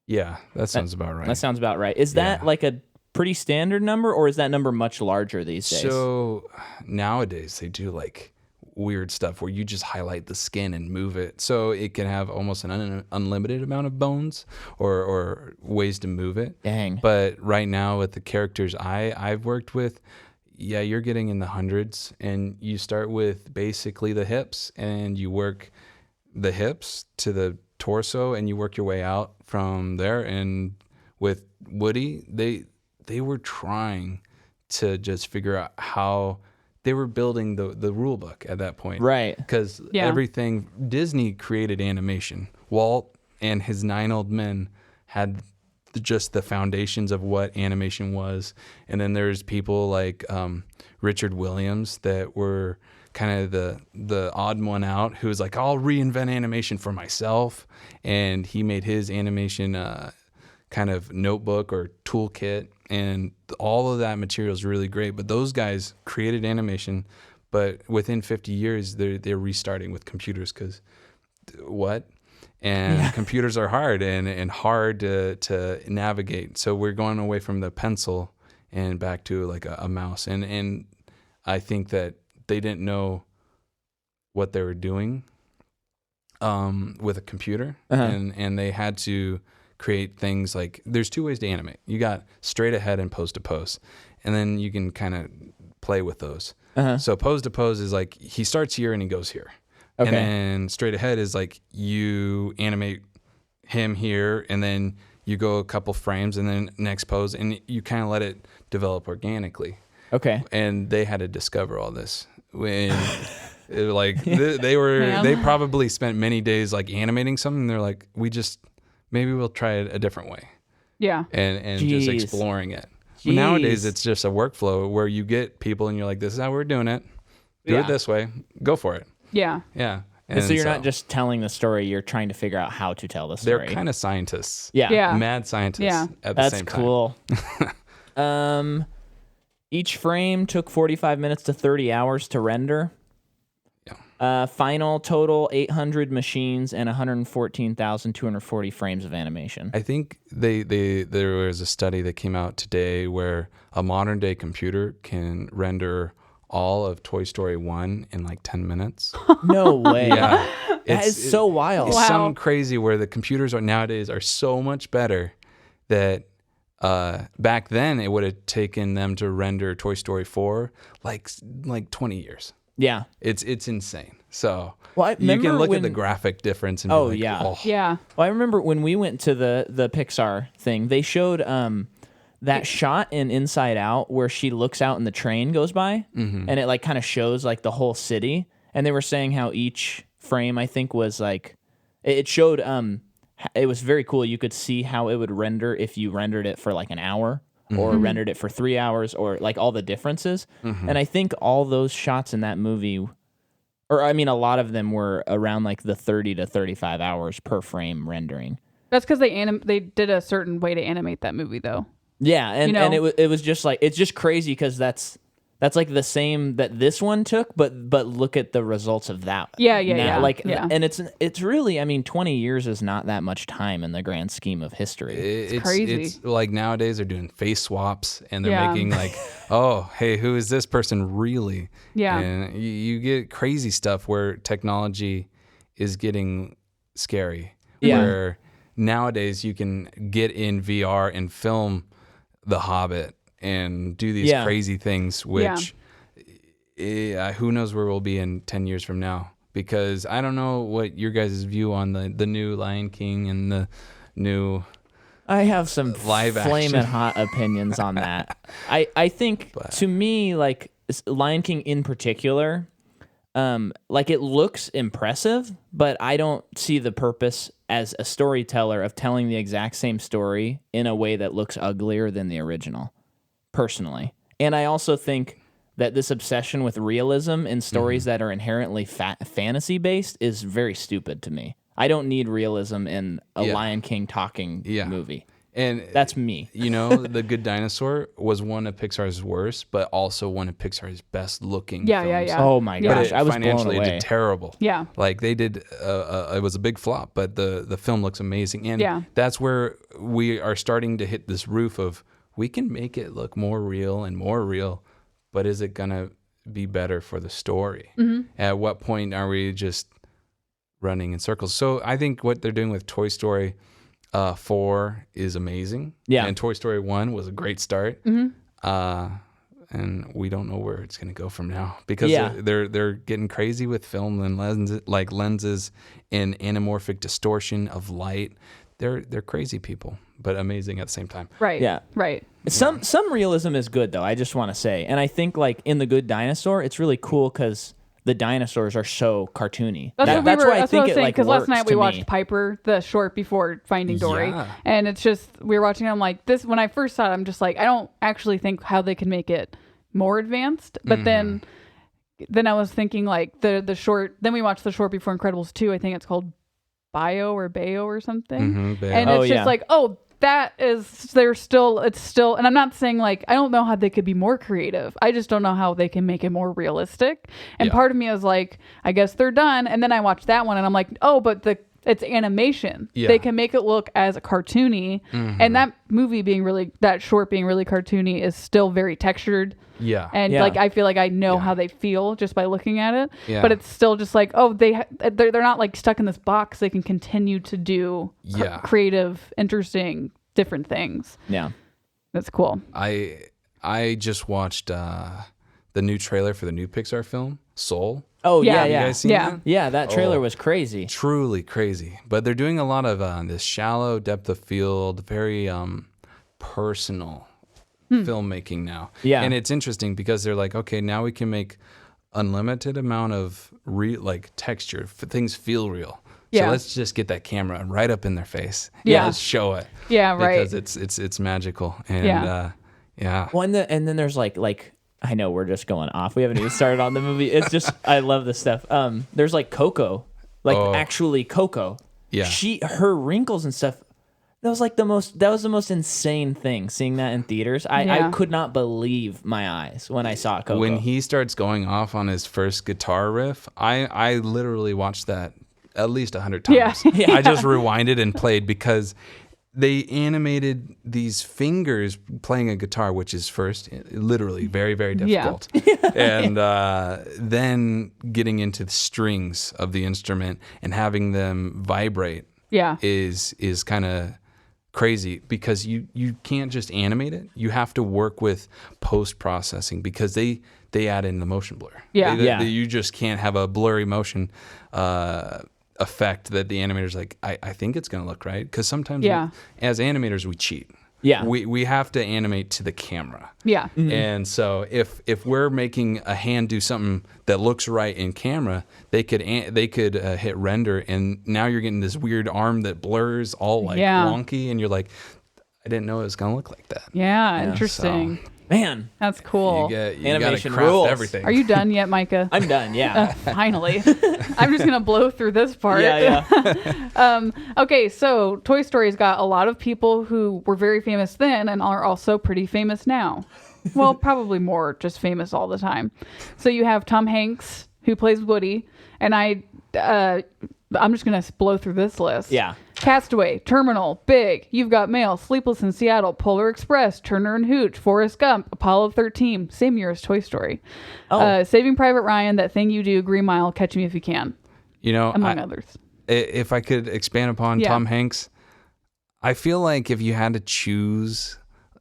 Yeah, that sounds about right. That sounds about right. Is that like a pretty standard number, or is that number much larger these days? So nowadays they do like weird stuff where you just highlight the skin and move it, so it can have almost an unlimited amount of bones or ways to move it. Dang. But right now with the characters I've worked with, you're getting in the hundreds, and you start with basically the hips, and you work the hips to the torso, and you work your way out from there. And with Woody, they were trying to just figure out how they were building the rule book at that point. Right. Because everything, Disney created animation. Walt and his 9 old men had just the foundations of what animation was. And then there's people like Richard Williams that were kind of the odd one out, who was like, I'll reinvent animation for myself. And he made his animation kind of notebook or toolkit, and all of that material is really great. But those guys created animation, but within 50 years they're restarting with computers, because And computers are hard and hard to navigate. So we're going away from the pencil and back to like a mouse. And I think that they didn't know what they were doing with a computer. And they had to create things like, there's two ways to animate. You got straight ahead and pose to pose. And then you can kind of play with those. So pose to pose is like, he starts here and he goes here. Okay. And then straight ahead is like, you animate him here and then you go a couple frames and then next pose, and you kind of let it develop organically. Okay. And they had to discover all this when they probably spent many days like animating something. And they're like, maybe we'll try it a different way. Yeah. And just exploring it. But nowadays it's just a workflow where you get people and you're like, this is how we're doing it. Do it this way. Go for it. Yeah. Yeah. And so you're not just telling the story, you're trying to figure out how to tell the story. They're kind of scientists. Yeah. Mad scientists at the same time. That's cool. Each frame took 45 minutes to 30 hours to render. Yeah. Final total 800 machines and 114,240 frames of animation. I think there was a study that came out today where a modern day computer can render all of Toy Story 1 in like 10 minutes. No way. Yeah. That is so wild. It's something crazy where the computers nowadays are so much better that back then it would have taken them to render Toy Story 4 like 20 years. Yeah. It's insane. So you can look at the graphic difference and be like, yeah. Well, I remember when we went to the Pixar thing, they showed that shot in Inside Out where she looks out and the train goes by, and it like kind of shows like the whole city. And they were saying how each frame, I think, was like, it showed, it was very cool. You could see how it would render if you rendered it for like an hour or rendered it for 3 hours, or like all the differences. And I think all those shots in that movie, or I mean, a lot of them were around like the 30 to 35 hours per frame rendering. That's because they did a certain way to animate that movie, though. Yeah, and it was just like, it's just crazy because that's like the same that this one took, but look at the results of that. Yeah. And it's really, I mean, 20 years is not that much time in the grand scheme of history. It's crazy. It's like nowadays they're doing face swaps and they're making like, oh, hey, who is this person really? Yeah. And you get crazy stuff where technology is getting scary. Yeah. Where nowadays you can get in VR and film The Hobbit and do these crazy things, which who knows where we'll be in 10 years from now. Because I don't know what your guys' view on the new Lion King and the new... I have some flaming hot opinions on that. I think, to me, like, Lion King in particular, like, it looks impressive, but I don't see the purpose as a storyteller of telling the exact same story in a way that looks uglier than the original, personally. And I also think that this obsession with realism in stories that are inherently fantasy-based is very stupid to me. I don't need realism in a Lion King talking movie. And that's me. You know, The Good Dinosaur was one of Pixar's worst, but also one of Pixar's best looking films. Yeah. Oh my gosh, I was financially blown away. Did terrible. Yeah. Like they did, it was a big flop, but the film looks amazing. And that's where we are starting to hit this roof of, we can make it look more real, but is it going to be better for the story? At what point are we just running in circles? So I think what they're doing with Toy Story 4 is amazing. Yeah. And Toy Story 1 was a great start. And we don't know where it's going to go from now because they're getting crazy with film and lenses and anamorphic distortion of light. They're crazy people, but amazing at the same time. Right. Yeah. Right. Some realism is good though. I just want to say, and I think like in The Good Dinosaur, it's really cool because the dinosaurs are so cartoony. That's why I think it like because works. Last night we watched Piper, the short before Finding Dory, and it's just we were watching it. I'm like, this. When I first saw it, I'm just like, I don't actually think how they can make it more advanced. But then I was thinking like the short. Then we watched the short before Incredibles 2. I think it's called Bayo or something. And it's just like, oh, that is it's still, and I'm not saying like, I don't know how they could be more creative. I just don't know how they can make it more realistic. And part of me is like, I guess they're done. And then I watched that one and I'm like, oh, but it's animation. Yeah. They can make it look as a cartoony, and that short being really cartoony is still very textured. Yeah. And like I feel like I know how they feel just by looking at it. Yeah. But it's still just like, oh, they're not like stuck in this box. They can continue to do creative, interesting, different things. Yeah. That's cool. I just watched the new trailer for the new Pixar film, Soul. Oh, yeah. You guys seen that? Yeah, that trailer was crazy. Truly crazy. But they're doing a lot of this shallow depth of field, very personal filmmaking now. Yeah. And it's interesting because they're like, okay, now we can make unlimited amount of texture. Things feel real. Yeah. So let's just get that camera right up in their face. Yeah. Let's show it. Yeah, right. Because it's magical. And yeah. Well, and then there's like I know we're just going off. We haven't even started on the movie. It's just I love this stuff. There's like Coco, actually Coco. Yeah. Her wrinkles and stuff. That was the most insane thing, seeing that in theaters. I could not believe my eyes when I saw Coco. When he starts going off on his first guitar riff, I literally watched that at least 100 times. Yeah. I just rewinded and played because they animated these fingers playing a guitar, which is first literally very, very difficult. And then getting into the strings of the instrument and having them vibrate is kind of crazy because you can't just animate it. You have to work with post-processing because they add in the motion blur. You just can't have a blurry motion effect that the animator's like, I think it's going to look right. Because sometimes as animators, we cheat. Yeah. We have to animate to the camera. Yeah. Mm-hmm. And so if we're making a hand do something that looks right in camera, they could hit render, and now you're getting this weird arm that blurs all wonky, and you're like, I didn't know it was going to look like that. Yeah, interesting. So, man, that's cool. You Animation gotta craft rules. everything. Are you done yet, Micah? I'm done. Yeah. Finally. I'm just gonna blow through this part. Okay, so Toy Story's got a lot of people who were very famous then and are also pretty famous now. Well, probably more just famous all the time. So you have Tom Hanks, who plays Woody, and I'm just gonna blow through this list. Yeah. Castaway, Terminal, Big, You've Got Mail, Sleepless in Seattle, Polar Express, Turner and Hooch, Forrest Gump, Apollo 13, same year as Toy Story. Saving Private Ryan, That Thing You Do, Green Mile, Catch Me If You Can. Among others. If I could expand upon Tom Hanks, I feel like if you had to choose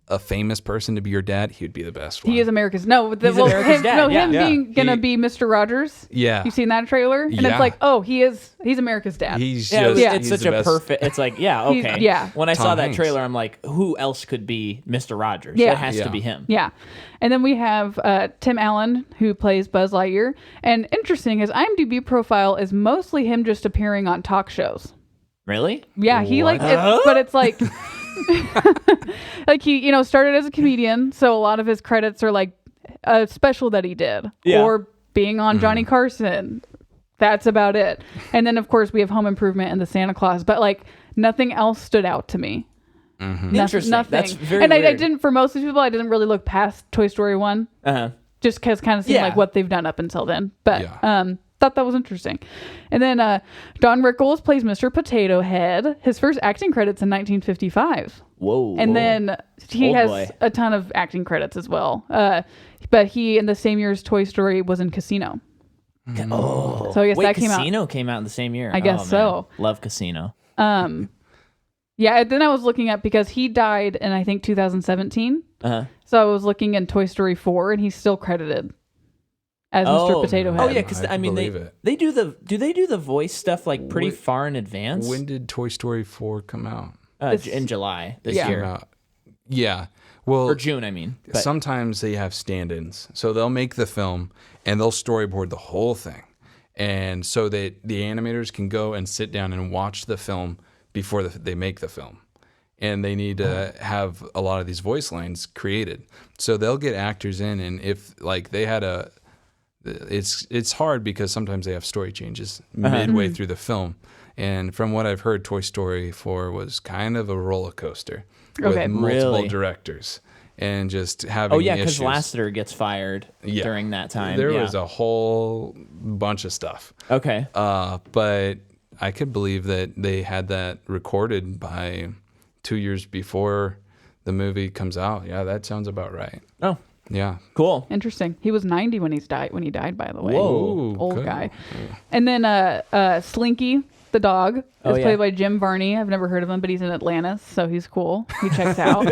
a famous person to be your dad, he would be the best one. He is America's America's dad. No, him being gonna be Mr. Rogers. Yeah, you've seen that trailer, and it's like, oh, he's America's dad. It's such a perfect. It's like, okay. When I saw that trailer, I'm like, who else could be Mr. Rogers? It has to be him. Yeah, and then we have Tim Allen, who plays Buzz Lightyear, and interesting, his IMDb profile is mostly him just appearing on talk shows. Really? Yeah, he but it's like. Like he started as a comedian, so a lot of his credits are like a special that he did or being on Johnny Carson. That's about it. And then of course we have Home Improvement and the Santa Claus, but like nothing else stood out to me. Interesting. Nothing. That's very and weird. I didn't, for most of these people, I didn't really look past Toy Story 1 just because kind of seemed like what they've done up until then, but thought that was interesting. And then Don Rickles plays Mr. Potato Head. His first acting credits in 1955. Whoa. And then he has a ton of acting credits as well. But he, in the same year as Toy Story, was in Casino. Oh. So I guess that Casino came out in the same year. I guess so. Love Casino. Yeah, then I was looking up because he died in, I think, 2017. So I was looking in Toy Story 4, and he's still credited as Mr. Potato Head. Oh yeah, because I mean they do the voice stuff like pretty far in advance. When did Toy Story 4 come out? In July this year. Yeah. Well, or June, I mean. But sometimes they have stand-ins, so they'll make the film and they'll storyboard the whole thing, and so that the animators can go and sit down and watch the film before they make the film. And they need to have a lot of these voice lines created, so they'll get actors in, and if like they had it's hard because sometimes they have story changes midway through the film. And from what I've heard, Toy Story 4 was kind of a roller coaster with multiple directors and just having issues. Because Lasseter gets fired during that time. There was a whole bunch of stuff. Okay. But I could believe that they had that recorded by 2 years before the movie comes out. Yeah, that sounds about right. Oh, yeah, cool. Interesting. He was 90 when he died, by the way. Whoa. Old good. guy. And then Slinky, the dog, is played by Jim Varney. I've never heard of him, but he's in Atlantis, so he's cool. He checks out.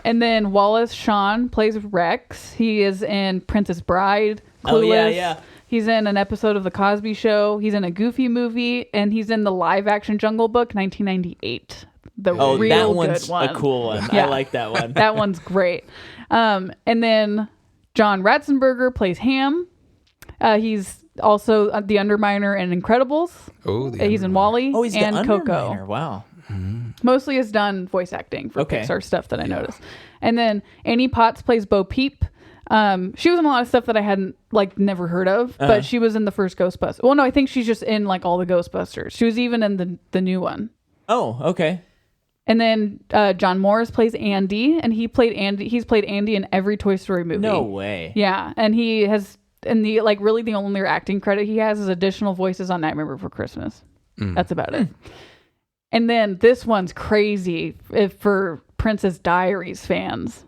And then Wallace Shawn plays Rex. He is in Princess Bride, Clueless. Oh, yeah. He's in an episode of The Cosby Show. He's in a Goofy movie, and he's in the live-action Jungle Book, 1998. The real that one's good one. a cool one. Yeah. I like that one. That one's great. And then John Ratzenberger plays Ham. He's also the Underminer in Incredibles. Oh, He's in Wall-E Oh, he's and the Coco. Underminer. Wow. Mostly has done voice acting for Okay. Pixar stuff that I noticed. And then Annie Potts plays Bo Peep. She was in a lot of stuff that I hadn't never heard of, but she was in the first Ghostbusters. Well, no, I think she's just in all the Ghostbusters. She was even in the new one. Oh, okay. And then John Morris plays Andy, and he's played Andy in every Toy Story movie. No way. Yeah, and he has, and really the only acting credit he has is additional voices on Nightmare Before Christmas. That's about it. And then this one's crazy for Princess Diaries fans.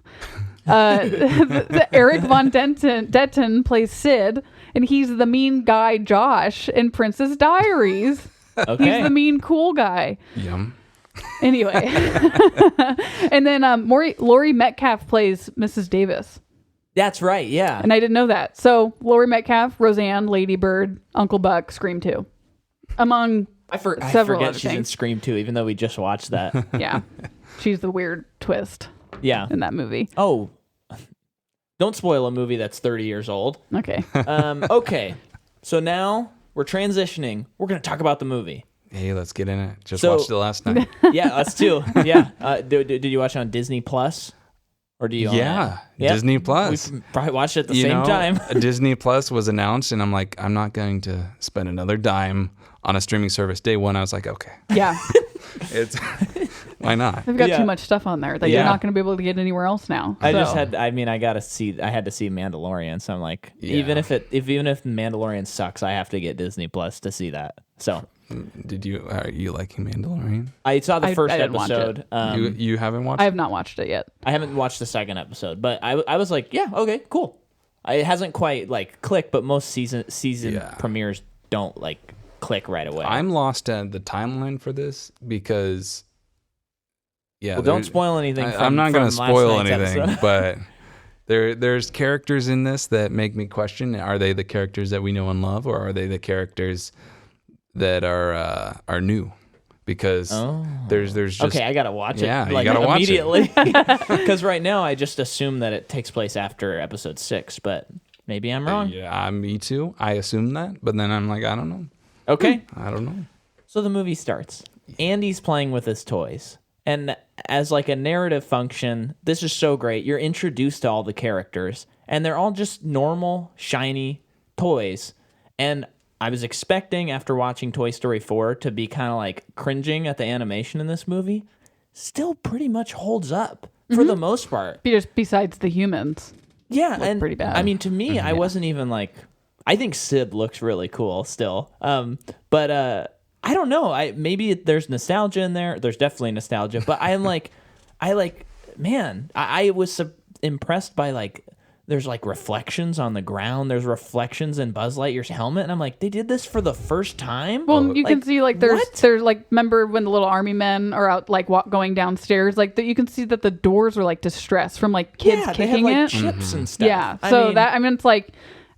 Eric Von Detten plays Sid, and he's the mean guy Josh in Princess Diaries. Okay. He's the mean cool guy. Yum. Anyway. And then Laurie Metcalf plays Mrs. Davis. That's right. Yeah. And I didn't know that. So Laurie Metcalf, Roseanne, Lady Bird, Uncle Buck, Scream 2. Among I several forget other she's in things. Scream 2, even though we just watched that. Yeah. She's the weird twist Yeah. in that movie. Oh, don't spoil a movie that's 30 years old. Okay. Okay. So now we're transitioning. We're going to talk about the movie. Hey, let's get in it. Just So- watched it last night. Yeah, us too. Yeah. Did you watch it on Disney Plus? Or do you own Yeah, it? Disney Plus. We probably watched it at the same time. Disney Plus was announced, and I'm like, I'm not going to spend another dime on a streaming service. Day one, I was like, okay, Yeah. it's why not? They've got Yeah. too much stuff on there that Yeah. you're not going to be able to get anywhere else now. I So, had to see Mandalorian, so I'm like, Yeah. even if Mandalorian sucks, I have to get Disney Plus to see that. So Are you liking Mandalorian? I saw the first I didn't watch episode. You haven't watched? I have not watched it yet. I haven't watched the second episode, but I was like, yeah, okay, cool. It hasn't quite clicked, but most season Yeah. premieres don't click right away. I'm lost at the timeline for this because, yeah. well, don't spoil anything. I'm not going to from last spoil night's anything, episode. but there's characters in this that make me question: are they the characters that we know and love, or are they the characters that are new? Because there's just okay, I gotta watch it. Yeah, you gotta watch it. immediately. Because right now I just assume that it takes place after episode 6, but maybe I'm wrong. Yeah, me too. I assume that, but then I'm like, I don't know. Okay, I don't know. so the movie starts. Andy's playing with his toys, and as a narrative function, this is so great. You're introduced to all the characters, and they're all just normal, shiny toys. And I was expecting, after watching Toy Story 4, to be kind of cringing at the animation in this movie. Still pretty much holds up for the most part. Just besides the humans. Yeah, Look and pretty bad. I mean, to me, I wasn't even I think Sid looks really cool still. But I don't know. Maybe there's nostalgia in there. There's definitely nostalgia. But I was impressed by there's reflections on the ground. There's reflections in Buzz Lightyear's helmet, and I'm like, they did this for the first time. Well, you can see there's what? remember when the little army men are out going downstairs, you can see that the doors are distressed from kids they kicking have it. chips and stuff. Yeah, so it's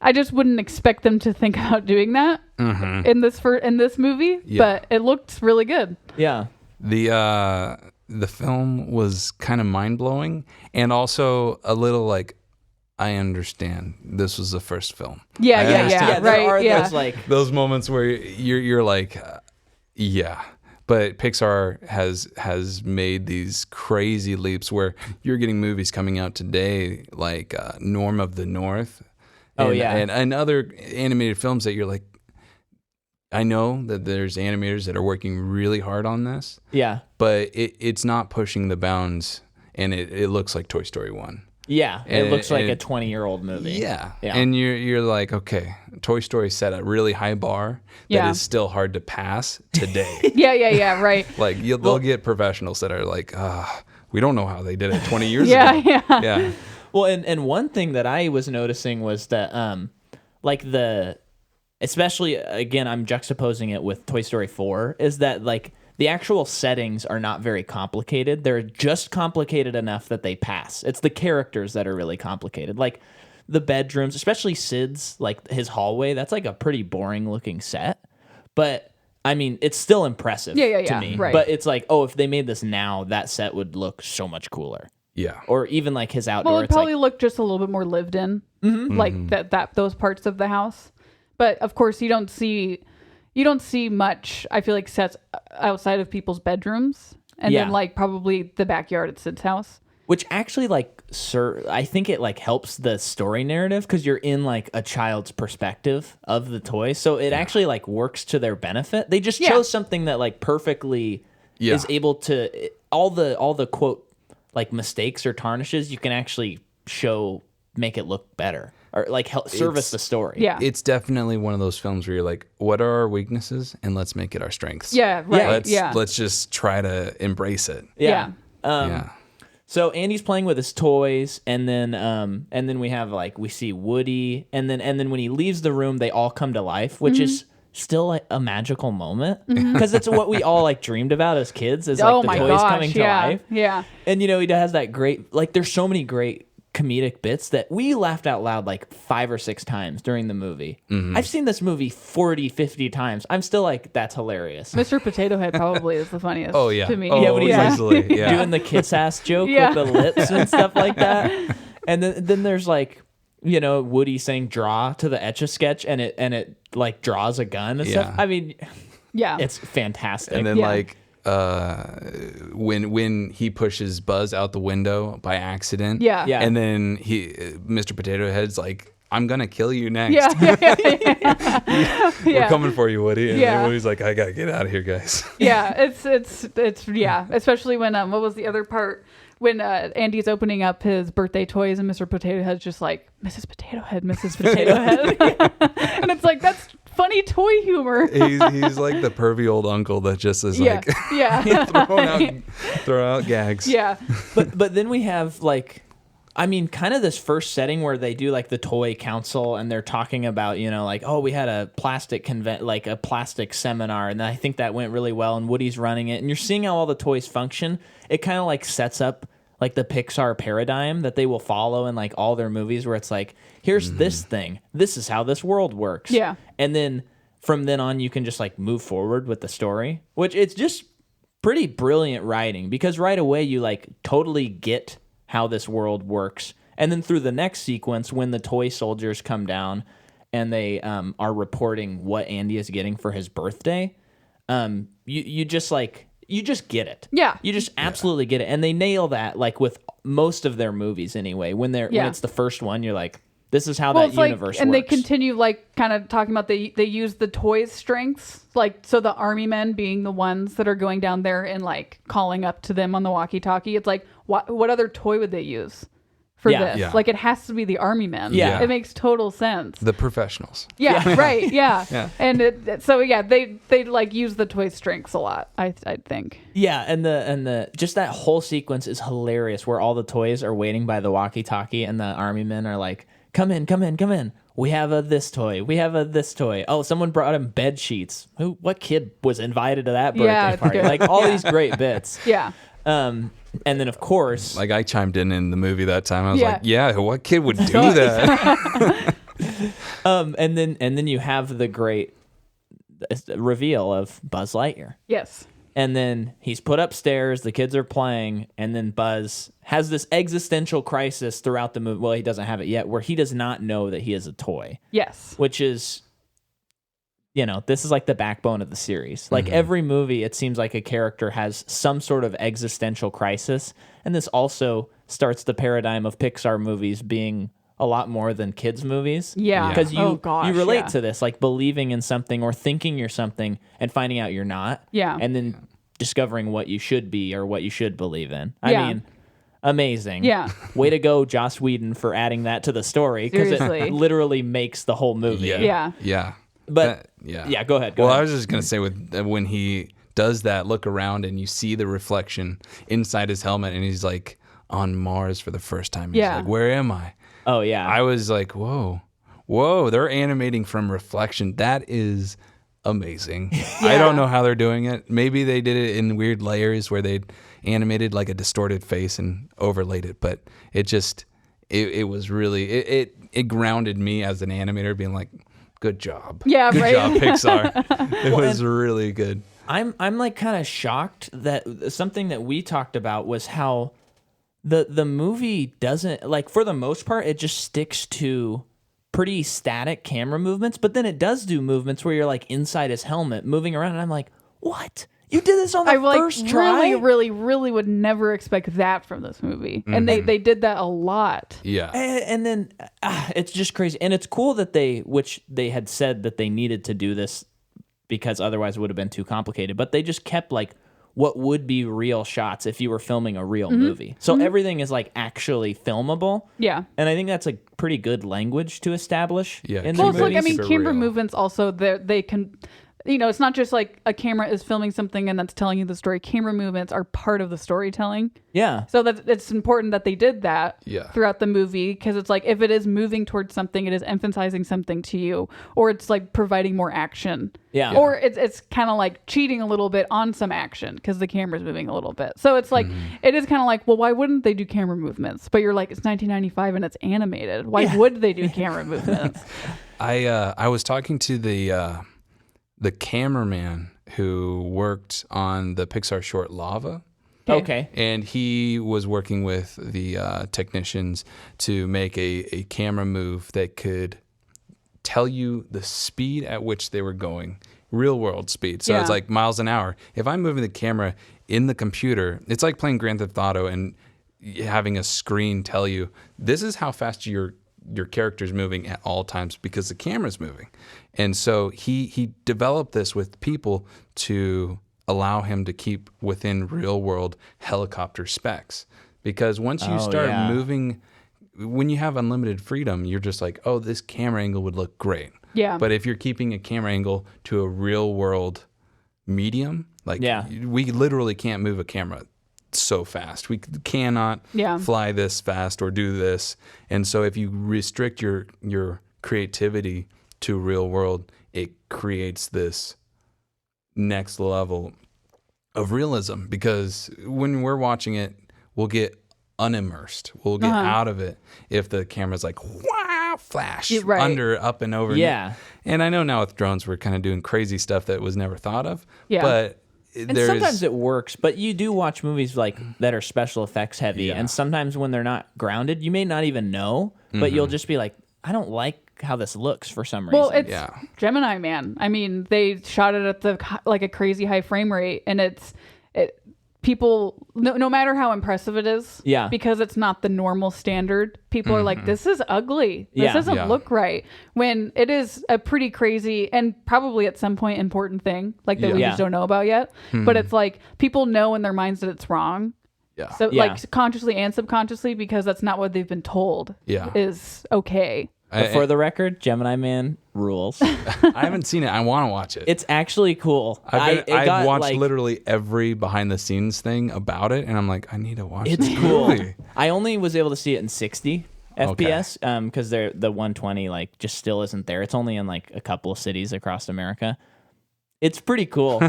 I just wouldn't expect them to think about doing that in this movie, but it looked really good. Yeah. The film was kind of mind blowing, and also a little I understand this was the first film. Yeah, there right. are Yeah. Those moments where you're like, yeah. But Pixar has made these crazy leaps where you're getting movies coming out today like Norm of the North. And other animated films that you're like, I know that there's animators that are working really hard on this. Yeah. But it's not pushing the bounds, and it looks like Toy Story 1. Yeah, it looks like a 20-year-old movie. Yeah. And you're like, okay, Toy Story set a really high bar that is still hard to pass today. Yeah, right. Like they'll get professionals that are like, we don't know how they did it 20 years ago. Yeah. Well, and one thing that I was noticing was that like especially again, I'm juxtaposing it with Toy Story 4, is that like the actual settings are not very complicated. They're just complicated enough that they pass. It's the characters that are really complicated. Like the bedrooms, especially Sid's, like his hallway, that's like a pretty boring looking set. But I mean, it's still impressive to me. Right. But it's like, if they made this now, that set would look so much cooler. Yeah. Or even like his outdoor. Well, it probably look just a little bit more lived in, like those parts of the house. But of course, you don't see much, I feel like, sets outside of people's bedrooms, and then like probably the backyard at Sid's house. Which actually, like, I think it like helps the story narrative because you're in like a child's perspective of the toy, so it actually like works to their benefit. They just chose something that like perfectly is able to all the quote like mistakes or tarnishes you can actually make it look better. Or like help service the story. Yeah, it's definitely one of those films where you're like, what are our weaknesses, and let's make it our strengths. Yeah, right. Let's just try to embrace it. Yeah. Yeah. So Andy's playing with his toys, and then we have like we see Woody, and then when he leaves the room, they all come to life, which is still like a magical moment because it's what we all like dreamed about as kids, is like the toys coming to life. Yeah, and he has that great like. There's so many great comedic bits that we laughed out loud like 5 or 6 times during the movie. I've seen this movie 40, 50 times. I'm still like, that's hilarious. Mr. Potato Head probably is the funniest to me. When he's easily, doing the kiss ass joke with the lips and stuff like that. And then there's like, Woody saying draw to the Etch-a-Sketch, and it like draws a gun and stuff. I mean, it's fantastic. And then like when he pushes Buzz out the window by accident, and then Mr. Potato Head's like, I'm gonna kill you next. We're coming for you, Woody. And then Woody's like, I gotta get out of here, guys. It's especially when what was the other part when Andy's opening up his birthday toys and Mr. Potato Head's just like, Mrs. Potato Head, Mrs. Potato Head. And it's like, that's funny toy humor. He's like the pervy old uncle that just is like throwing out gags. Yeah. But then we have like, I mean, kind of this first setting where they do like the toy council, and they're talking about, like, we had a plastic a plastic seminar, and I think that went really well, and Woody's running it, and you're seeing how all the toys function. It kind of like sets up like the Pixar paradigm that they will follow in like all their movies, where it's like, here's this thing, this is how this world works. Yeah. And then from then on, you can just like move forward with the story, which it's just pretty brilliant writing, because right away you like totally get how this world works. And then through the next sequence, when the toy soldiers come down and they are reporting what Andy is getting for his birthday, you just get it. Yeah. You just absolutely get it. And they nail that like with most of their movies anyway. When it's the first one, you're like, this is how that universe works. And they continue like kind of talking about they use the toys' strengths, like, so the army men being the ones that are going down there and like calling up to them on the walkie-talkie. It's like, what other toy would they use for this? Yeah. Like, it has to be the army men. Yeah. It makes total sense. The professionals. Yeah. Right. Yeah. And they like use the toy strengths a lot, I think. Yeah, and the just that whole sequence is hilarious, where all the toys are waiting by the walkie-talkie, and the army men are like, come in. We have this toy. We have this toy. Oh, someone brought him bed sheets. What kid was invited to that birthday party? Good. Like all these great bits. Yeah. And then of course, like I chimed in the movie that time. I was like, what kid would do that? and then you have the great reveal of Buzz Lightyear. Yes. And then he's put upstairs, the kids are playing, and then Buzz has this existential crisis throughout the movie. Well, he doesn't have it yet, where he does not know that he is a toy. Yes. Which is, this is like the backbone of the series. Like every movie, it seems like a character has some sort of existential crisis. And this also starts the paradigm of Pixar movies being a lot more than kids movies. Yeah. Because you relate to this, like believing in something or thinking you're something and finding out you're not. Yeah. And then discovering what you should be or what you should believe in. I mean, amazing. Yeah. Way to go, Joss Whedon, for adding that to the story, because Seriously. it literally makes the whole movie. Yeah. But yeah, go ahead. I was just gonna say when he does that, look around and you see the reflection inside his helmet, and he's like on Mars for the first time. He's like, where am I? Oh yeah. I was like, whoa, they're animating from reflection. That is amazing. I don't know how they're doing it. Maybe they did it in weird layers where they animated like a distorted face and overlaid it, but it was really it grounded me as an animator, being like, good job. Yeah, good right. job, Pixar. It was really good. I'm like kind of shocked that something that we talked about was how the movie doesn't, like, for the most part, it just sticks to pretty static camera movements, but then it does do movements where you're like inside his helmet moving around, and I'm like, what? You did this on the first try? really would never expect that from this movie. And they did that a lot. Yeah. And then it's just crazy. And it's cool that which they had said that they needed to do this because otherwise it would have been too complicated, but they just kept like what would be real shots if you were filming a real movie. So everything is like actually filmable. Yeah. And I think that's a pretty good language to establish. Yeah. In Well, the it's like, I movies. mean, Super camera real. movements also, they can, you know, it's not just like a camera is filming something and that's telling you the story. Camera movements are part of the storytelling. Yeah. So that it's important that they did that Yeah. throughout the movie, because it's like if it is moving towards something, it is emphasizing something to you, or it's like providing more action. Yeah. Or it's kind of like cheating a little bit on some action because the camera's moving a little bit. So it's like, it is kind of like, well, why wouldn't they do camera movements? But you're like, it's 1995 and it's animated. Why would they do camera movements? I was talking to the cameraman who worked on the Pixar short Lava. Okay. And he was working with the technicians to make a camera move that could tell you the speed at which they were going, real world speed. So it's like miles an hour. If I'm moving the camera in the computer, it's like playing Grand Theft Auto and having a screen tell you, this is how fast your character's moving at all times because the camera's moving. And so he developed this with people to allow him to keep within real world helicopter specs. Because once you start moving, when you have unlimited freedom, you're just like, oh, this camera angle would look great. Yeah. But if you're keeping a camera angle to a real world medium, like we literally can't move a camera so fast. We cannot fly this fast or do this. And so if you restrict your creativity to real world, it creates this next level of realism, because when we're watching it, we'll get unimmersed. We'll get out of it if the camera's like, wow, flash, under, up and over. Yeah. And I know now with drones, we're kind of doing crazy stuff that was never thought of. Yeah. But And sometimes it works, but you do watch movies like that are special effects heavy, and sometimes when they're not grounded, you may not even know, but you'll just be like, I don't like how this looks for some reason. Well, it's Gemini Man. I mean, they shot it at like a crazy high frame rate, and people, no matter how impressive it is, because it's not the normal standard, people are like, this is ugly. This doesn't look right. When it is a pretty crazy and probably at some point important thing, like that we just don't know about yet. But it's like people know in their minds that it's wrong. Yeah. So like consciously and subconsciously, because that's not what they've been told is okay. But for the record, Gemini Man rules. I haven't seen it. I want to watch it. It's actually cool. I've watched literally every behind the scenes thing about it, and I'm like, I need to watch it. It's cool. I only was able to see it in 60 FPS because the 120 like just still isn't there. It's only in like a couple of cities across America. It's pretty cool.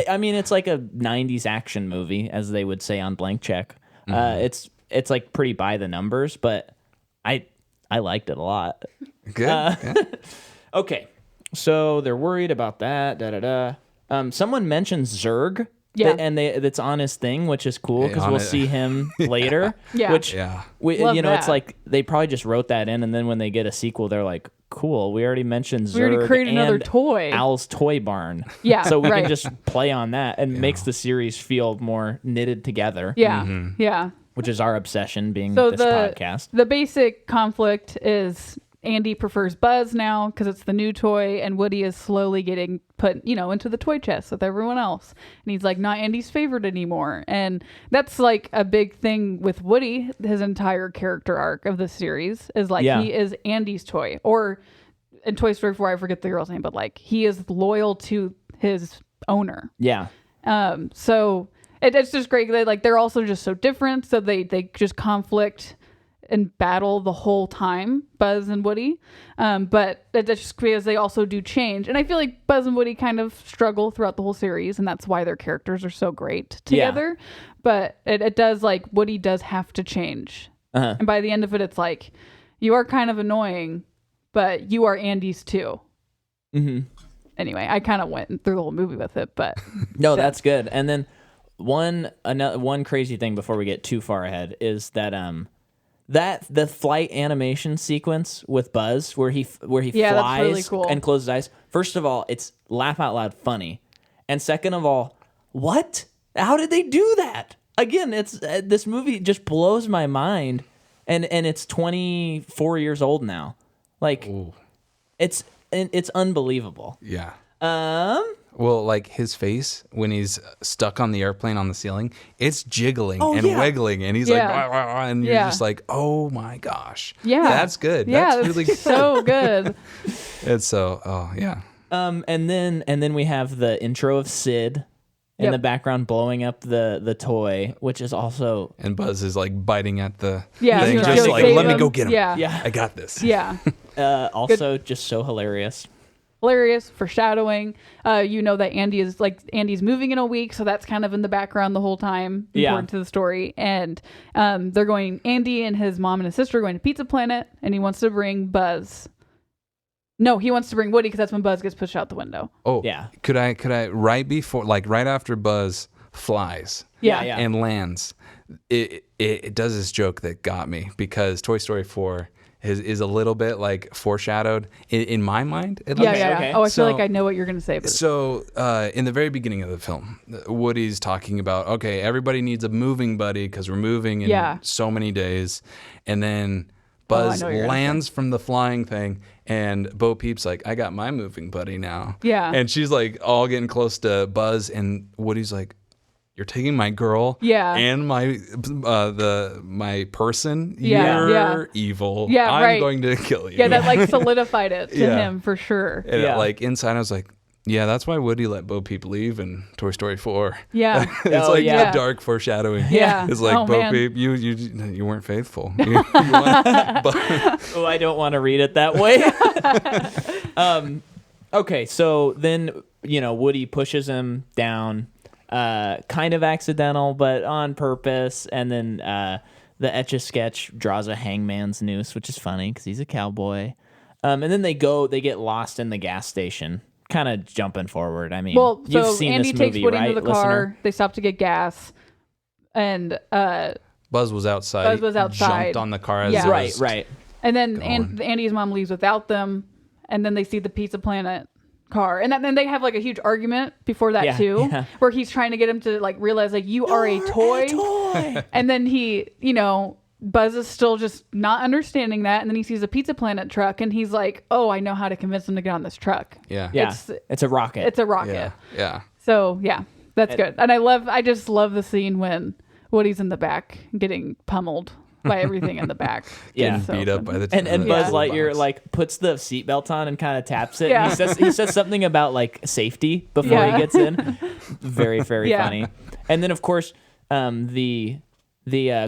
I mean, it's like a 90s action movie, as they would say on Blank Check. It's like pretty by the numbers, but I liked it a lot. Good. Okay, so they're worried about that. Someone mentions Zurg. And that's on his thing, which is cool because we'll see him later. Which it's like they probably just wrote that in, and then when they get a sequel, they're like, "Cool, we already mentioned Zurg. We already created another toy, Al's Toy Barn." So we can just play on that, and makes the series feel more knitted together. Which is our obsession, being this podcast. The basic conflict is Andy prefers Buzz now because it's the new toy, and Woody is slowly getting put, into the toy chest with everyone else. And he's like not Andy's favorite anymore. And that's like a big thing with Woody. His entire character arc of the series is like he is Andy's toy. Or in Toy Story 4, I forget the girl's name, but like he is loyal to his owner. Yeah. So it's just great. They're also just so different. So they just conflict and battle the whole time, Buzz and Woody. But that's just because they also do change. And I feel like Buzz and Woody kind of struggle throughout the whole series, and that's why their characters are so great together. Yeah. But it does, like, Woody does have to change. Uh-huh. And by the end of it, it's like, you are kind of annoying, but you are Andy's too. Mm-hmm. Anyway, I kind of went through the whole movie with it, but... No, that's good. And then one crazy thing before we get too far ahead is that... that the flight animation sequence with Buzz where he flies really cool. and closes his eyes. First of all, it's laugh out loud funny. And second of all, what? How did they do that? Again, it's this movie just blows my mind. And it's 24 years old now. Like Ooh. it's unbelievable. Yeah. Well, like his face when he's stuck on the airplane on the ceiling, it's jiggling wiggling, and he's like, wah, wah, wah, and you're just like, oh my gosh, that's good. Yeah, that's really good. So good. It's so, and then we have the intro of Sid in the background blowing up the toy, which is also and Buzz is like biting at the thing, just like let me go get him. Yeah, I got this. Yeah. Also just so hilarious. Foreshadowing. That Andy's moving in a week, so that's kind of in the background the whole time, important to the story. And Andy and his mom and his sister are going to Pizza Planet, and he wants to bring Buzz. No, he wants to bring Woody because that's when Buzz gets pushed out the window. Oh, yeah. Could I right after Buzz flies and lands, it does this joke that got me because Toy Story 4 is a little bit like foreshadowed in my mind. Okay. Oh, I feel like I know what you're going to say. But... So in the very beginning of the film, Woody's talking about, okay, everybody needs a moving buddy because we're moving in so many days. And then Buzz lands from the flying thing, and Bo Peep's like, I got my moving buddy now. Yeah. And she's like all getting close to Buzz, and Woody's like, you're taking my girl and my my person. You're evil. Yeah, I'm going to kill you. Yeah, that like solidified it to him for sure. And like inside, I was like, yeah, that's why Woody let Bo Peep leave in Toy Story 4. Yeah, it's the dark foreshadowing. Yeah, it's like Bo Peep, you weren't faithful. I don't want to read it that way. Okay, so then Woody pushes him down. Kind of accidental, but on purpose. And then the Etch-a-Sketch draws a hangman's noose, which is funny because he's a cowboy. And then they get lost in the gas station. Kind of jumping forward. I mean, you've seen Andy this movie, takes Woody right, into the listener? car. They stop to get gas, and Buzz was outside. Jumped on the car as it was right. And then Andy's mom leaves without them, and then they see the Pizza Planet car, and then they have like a huge argument before that too, where he's trying to get him to like realize like you are a toy. And then he, Buzz is still just not understanding that, and then he sees a Pizza Planet truck, and he's like, oh, I know how to convince him to get on this truck. It's a rocket. It's a rocket. Yeah. So that's good. And I just love the scene when Woody's in the back getting pummeled by everything in the back. Getting beat up by the and Buzz Lightyear like puts the seatbelt on and kind of taps it. And he says something about like safety before he gets in. Very, very funny. And then of course the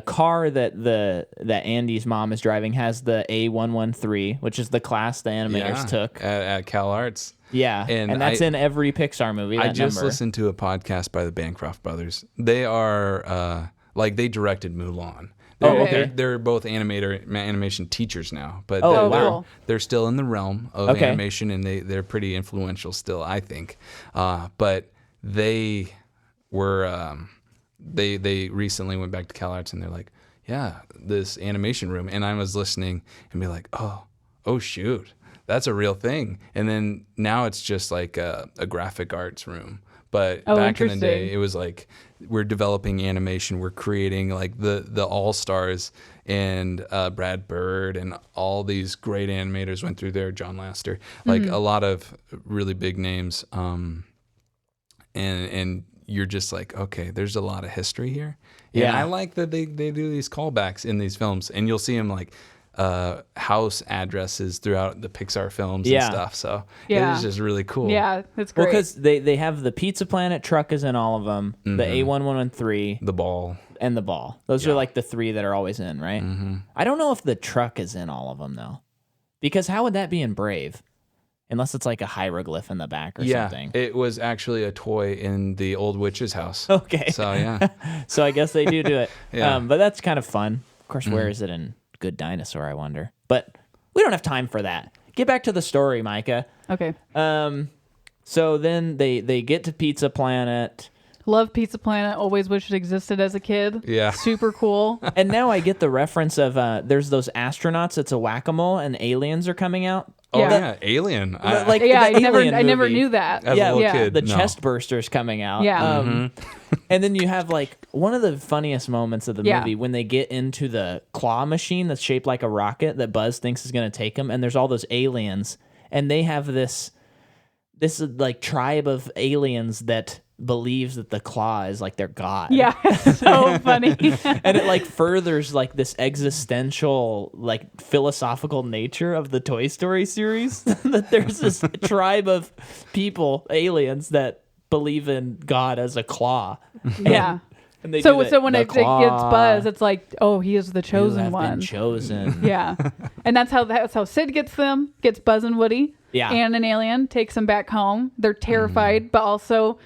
car that Andy's mom is driving has the A113, which is the class the animators took at Cal Arts. Yeah, and that's in every Pixar movie. I just listened to a podcast by the Bancroft brothers. They are they directed Mulan. They're both animation teachers now, but they're still in the realm of animation, and they're pretty influential still, I think. But they were they recently went back to Cal Arts, and they're like, yeah, this animation room, and I was listening and be like, oh shoot, that's a real thing. And then now it's just like a graphic arts room. But back in the day, it was like we're developing animation. We're creating like the all-stars, and Brad Bird and all these great animators went through there, John Lasseter, like a lot of really big names. And you're just like, okay, there's a lot of history here. And I like that they do these callbacks in these films, and you'll see them like house addresses throughout the Pixar films and stuff. So it is just really cool. Yeah, it's great. Well, because they have the Pizza Planet truck is in all of them, the A1113, the ball. and the ball. Those are like the three that are always in, right? I don't know if the truck is in all of them though, because how would that be in Brave? Unless it's like a hieroglyph in the back or something. It was actually a toy in the old witch's house. Okay. So, yeah. So I guess they do it. Yeah. But that's kind of fun. Of course, where is it in Good Dinosaur, I wonder? But we don't have time for that. Get back to the story, Micah. Okay. So then they get to Pizza Planet. Love Pizza Planet. Always wished it existed as a kid. Yeah. Super cool. And now I get the reference of there's those astronauts. It's a whack-a-mole, and aliens are coming out. Oh yeah, Alien. I never knew that. As a little kid, the chest bursters coming out. Yeah. And then you have like one of the funniest moments of the movie when they get into the claw machine that's shaped like a rocket that Buzz thinks is going to take them, and there's all those aliens, and they have this like tribe of aliens that believes that the claw is like their god. Yeah, it's so funny. And it like furthers like this existential, like philosophical nature of the Toy Story series. That there's this tribe of people, aliens, that believe in God as a claw. Yeah. And they so do when it gets Buzz, it's like, oh, he is the chosen one. Been chosen. Yeah. And that's how Sid gets Buzz and Woody. Yeah. And an alien takes them back home. They're terrified, but also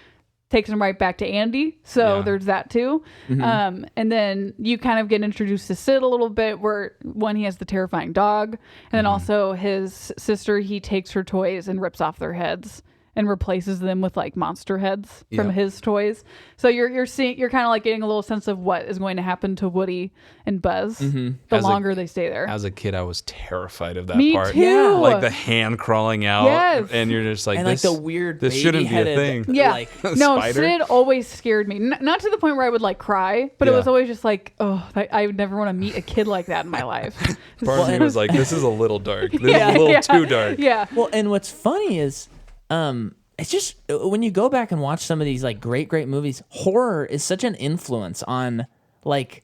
takes them right back to Andy. So there's that too. And then you kind of get introduced to Sid a little bit, where one, he has the terrifying dog, and then also his sister, he takes her toys and rips off their heads and replaces them with like monster heads from his toys. So you're kind of like getting a little sense of what is going to happen to Woody and Buzz the longer they stay there. As a kid, I was terrified of that Me part. too. Yeah. Like the hand crawling out, and you're just like, and this, like the weird this shouldn't be a baby-headed, thing. Yeah. like, No, spider? Sid always scared me. Not to the point where I would like cry, but it was always just like, oh, I would never want to meet a kid like that in my life. Part of me was like, this is a little dark. This is a little too dark. Yeah. Well, and what's funny is, it's just when you go back and watch some of these like great movies, horror is such an influence on like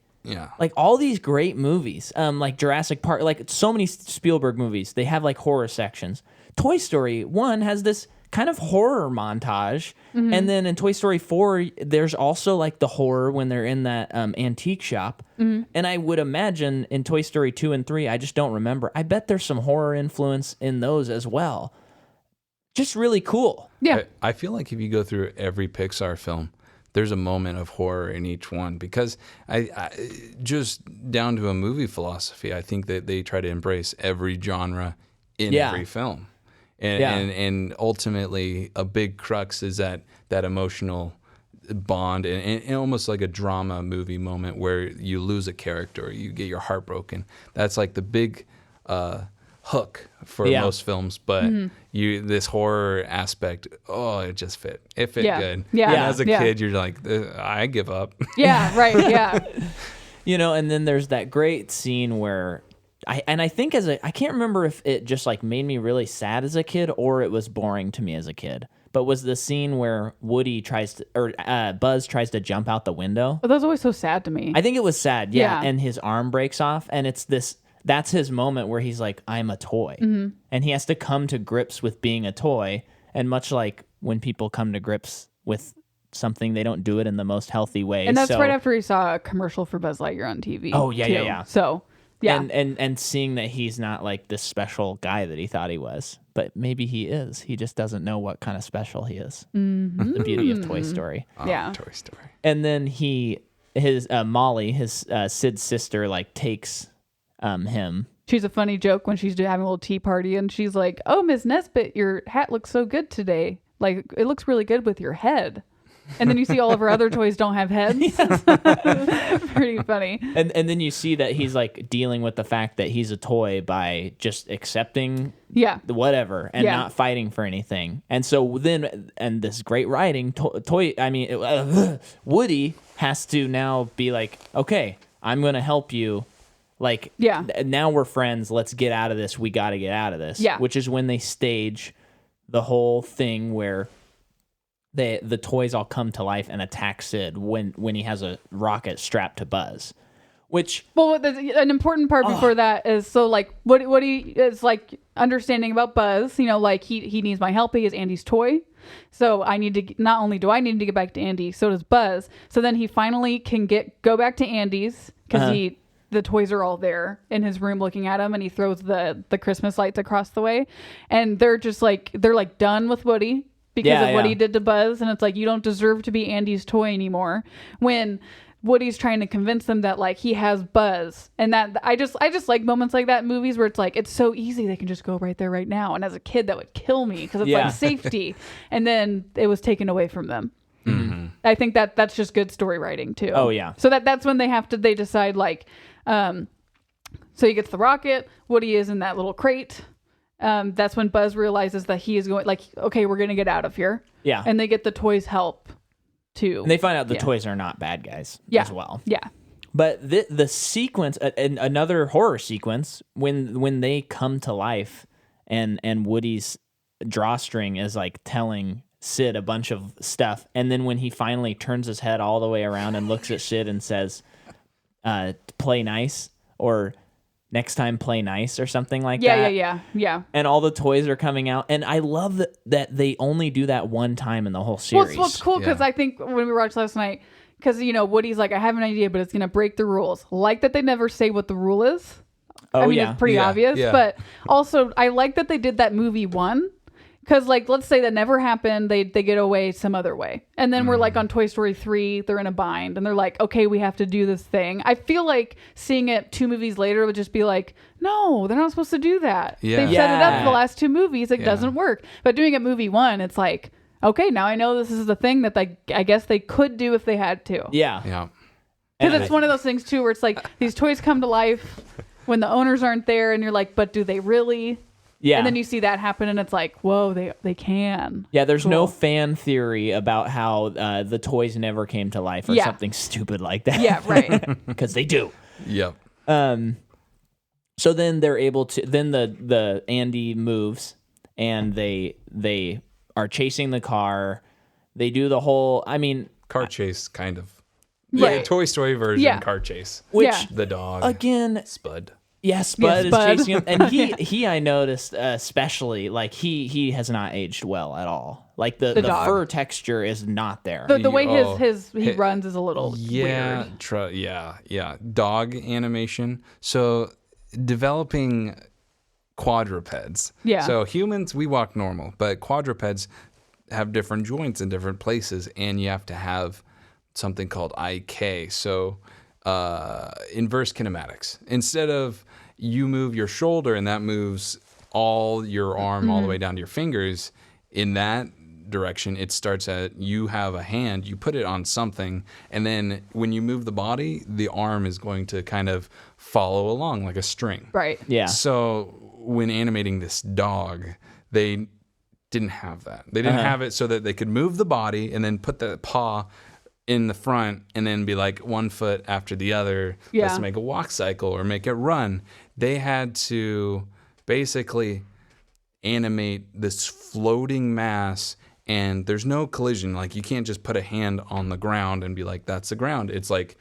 all these great movies, like Jurassic Park, like so many Spielberg movies, they have like horror sections. Toy Story 1 has this kind of horror montage, and then in Toy Story 4 there's also like the horror when they're in that antique shop, and I would imagine in Toy Story 2 and 3, I just don't remember, I bet there's some horror influence in those as well. Just really cool. Yeah. I feel like if you go through every Pixar film, there's a moment of horror in each one, because I just down to a movie philosophy, I think that they try to embrace every genre in every film. And ultimately a big crux is that emotional bond and almost like a drama movie moment where you lose a character or you get your heart broken. That's like the big hook for most films, but this horror aspect, it just fit. It fit good. Yeah. And as a kid, you're like, I give up. Yeah, right. Yeah. And then there's that great scene where I think I can't remember if it just like made me really sad as a kid or it was boring to me as a kid, but was the scene where Woody Buzz tries to jump out the window. But that was always so sad to me. I think it was sad. Yeah. And his arm breaks off, and that's his moment where he's like, I'm a toy. And he has to come to grips with being a toy. And much like when people come to grips with something, they don't do it in the most healthy way. And that's right after he saw a commercial for Buzz Lightyear on TV. Oh, yeah, too. yeah. So, yeah. And seeing that he's not like this special guy that he thought he was. But maybe he is. He just doesn't know what kind of special he is. The beauty of Toy Story. Yeah. Toy Story. And then his Molly, his Sid's sister, like takes him. She's a funny joke when she's having a little tea party, and she's like, "Oh, Ms. Nesbitt, your hat looks so good today. Like, it looks really good with your head." And then you see all of her other toys don't have heads. Pretty funny. And then you see that he's like dealing with the fact that he's a toy by just accepting whatever and not fighting for anything. And so then, and this great writing, Woody has to now be like, okay, I'm going to help you. Like, now we're friends. Let's get out of this. We got to get out of this. Yeah. Which is when they stage the whole thing where the toys all come to life and attack Sid when he has a rocket strapped to Buzz. Which, an important part before that is, so like what he is like understanding about Buzz, you know, like he needs my help. He is Andy's toy. So I need to, not only do I need to get back to Andy, so does Buzz. So then he finally can go back to Andy's because the toys are all there in his room looking at him, and he throws the Christmas lights across the way, and they're done with Woody because of what he did to Buzz. And it's like, you don't deserve to be Andy's toy anymore, when Woody's trying to convince them that like he has Buzz. And that I just like moments like that in movies where it's like, it's so easy, they can just go right there right now. And as a kid, that would kill me because it's like safety. And then it was taken away from them. Mm-hmm. I think that's just good story writing too. Oh yeah. So that's when they decide like, so he gets the rocket, Woody is in that little crate. That's when Buzz realizes that he is going, like, okay, we're going to get out of here. Yeah. And they get the toys help too. And they find out the toys are not bad guys as well. Yeah. But the sequence, and another horror sequence, when they come to life and Woody's drawstring is like telling Sid a bunch of stuff. And then when he finally turns his head all the way around and looks at Sid and says, play nice, or next time play nice, or something like that. Yeah. And all the toys are coming out. And I love that they only do that one time in the whole series. Well, it's cool because I think when we watched last night, because, you know, Woody's like, I have an idea, but it's going to break the rules. Like that they never say what the rule is. Oh, I mean, it's pretty obvious. Yeah. But also, I like that they did that movie one. Because, like, let's say that never happened. They get away some other way. And then we're, like, on Toy Story 3. They're in a bind. And they're like, okay, we have to do this thing. I feel like seeing it 2 movies later would just be like, no, they're not supposed to do that. Yeah. They've set it up for the last 2 movies. It doesn't work. But doing it movie 1, it's like, okay, now I know this is the thing that I guess they could do if they had to. Yeah. Because it's one of those things, too, where it's like these toys come to life when the owners aren't there. And you're like, but do they really? Yeah. And then you see that happen and it's like, whoa, they can. Yeah, there's no fan theory about how the toys never came to life or something stupid like that. Yeah, right. Because they do. Yep. So then they're able to, then the Andy moves and they are chasing the car. They do the whole, car chase, kind of. Right. Yeah, Toy Story version car chase. Which, the dog. Again. Spud. Yeah, Spud is chasing him, and he I noticed especially, like, he has not aged well at all. Like the fur texture is not there. The way he runs is a little weird. Yeah. Dog animation. So developing quadrupeds. Yeah. So humans, we walk normal, but quadrupeds have different joints in different places, and you have to have something called IK. So inverse kinematics. Instead of you move your shoulder and that moves all your arm all the way down to your fingers, in that direction, it starts at you have a hand, you put it on something, and then when you move the body, the arm is going to kind of follow along like a string. Right. Yeah. So when animating this dog, they didn't have that. They didn't have it so that they could move the body and then put the paw in the front and then be like 1 foot after the other. Let's make a walk cycle or make it run. They had to basically animate this floating mass, and there's no collision. Like, you can't just put a hand on the ground and be like, that's the ground. It's like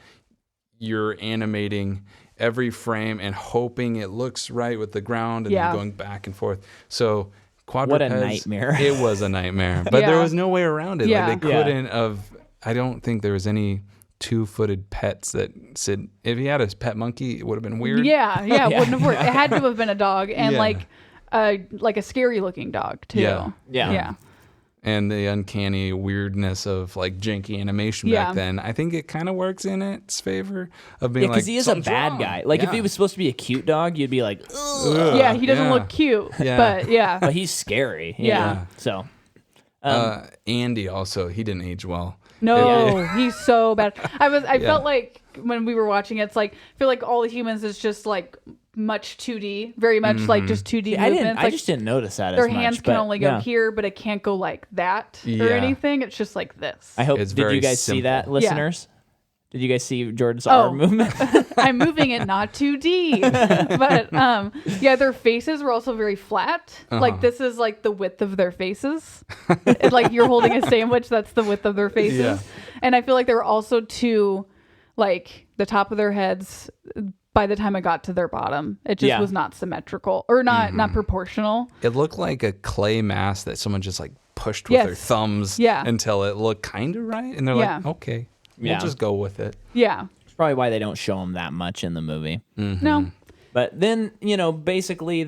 you're animating every frame and hoping it looks right with the ground and then going back and forth. So quadrupeds, what a nightmare. It was a nightmare. But there was no way around it. Like, they couldn't have... I don't think there was any 2-footed pets that said, if he had a pet monkey, it would have been weird. Yeah, it wouldn't have worked. It had to have been a dog, and like a scary looking dog too. Yeah. And the uncanny weirdness of like janky animation back then, I think it kind of works in its favor of being like, because he is a bad guy. Like if he was supposed to be a cute dog, you'd be like, ugh. Yeah, he doesn't look cute, but he's scary. Yeah. So. Andy also, he didn't age well. No, he's so bad. I felt like when we were watching it, it's like, I feel like all the humans is just like much 2D, very much like just 2D movements. I just didn't notice that their as much. hands can only go here, but it can't go like that or anything. It's just like this. I hope, it's did you guys see that, listeners? Did you guys see Jordan's arm movement? I'm moving it not 2D. But their faces were also very flat. Like this is like the width of their faces. Like you're holding a sandwich, that's the width of their faces. Yeah. And I feel like they were also too, like the top of their heads, by the time I got to their bottom, it just was not symmetrical or not proportional. It looked like a clay mask that someone just like pushed with their thumbs until it looked kind of right. And they're like, okay. We'll just go with it. Yeah. It's probably why they don't show them that much in the movie. Mm-hmm. No. But then, basically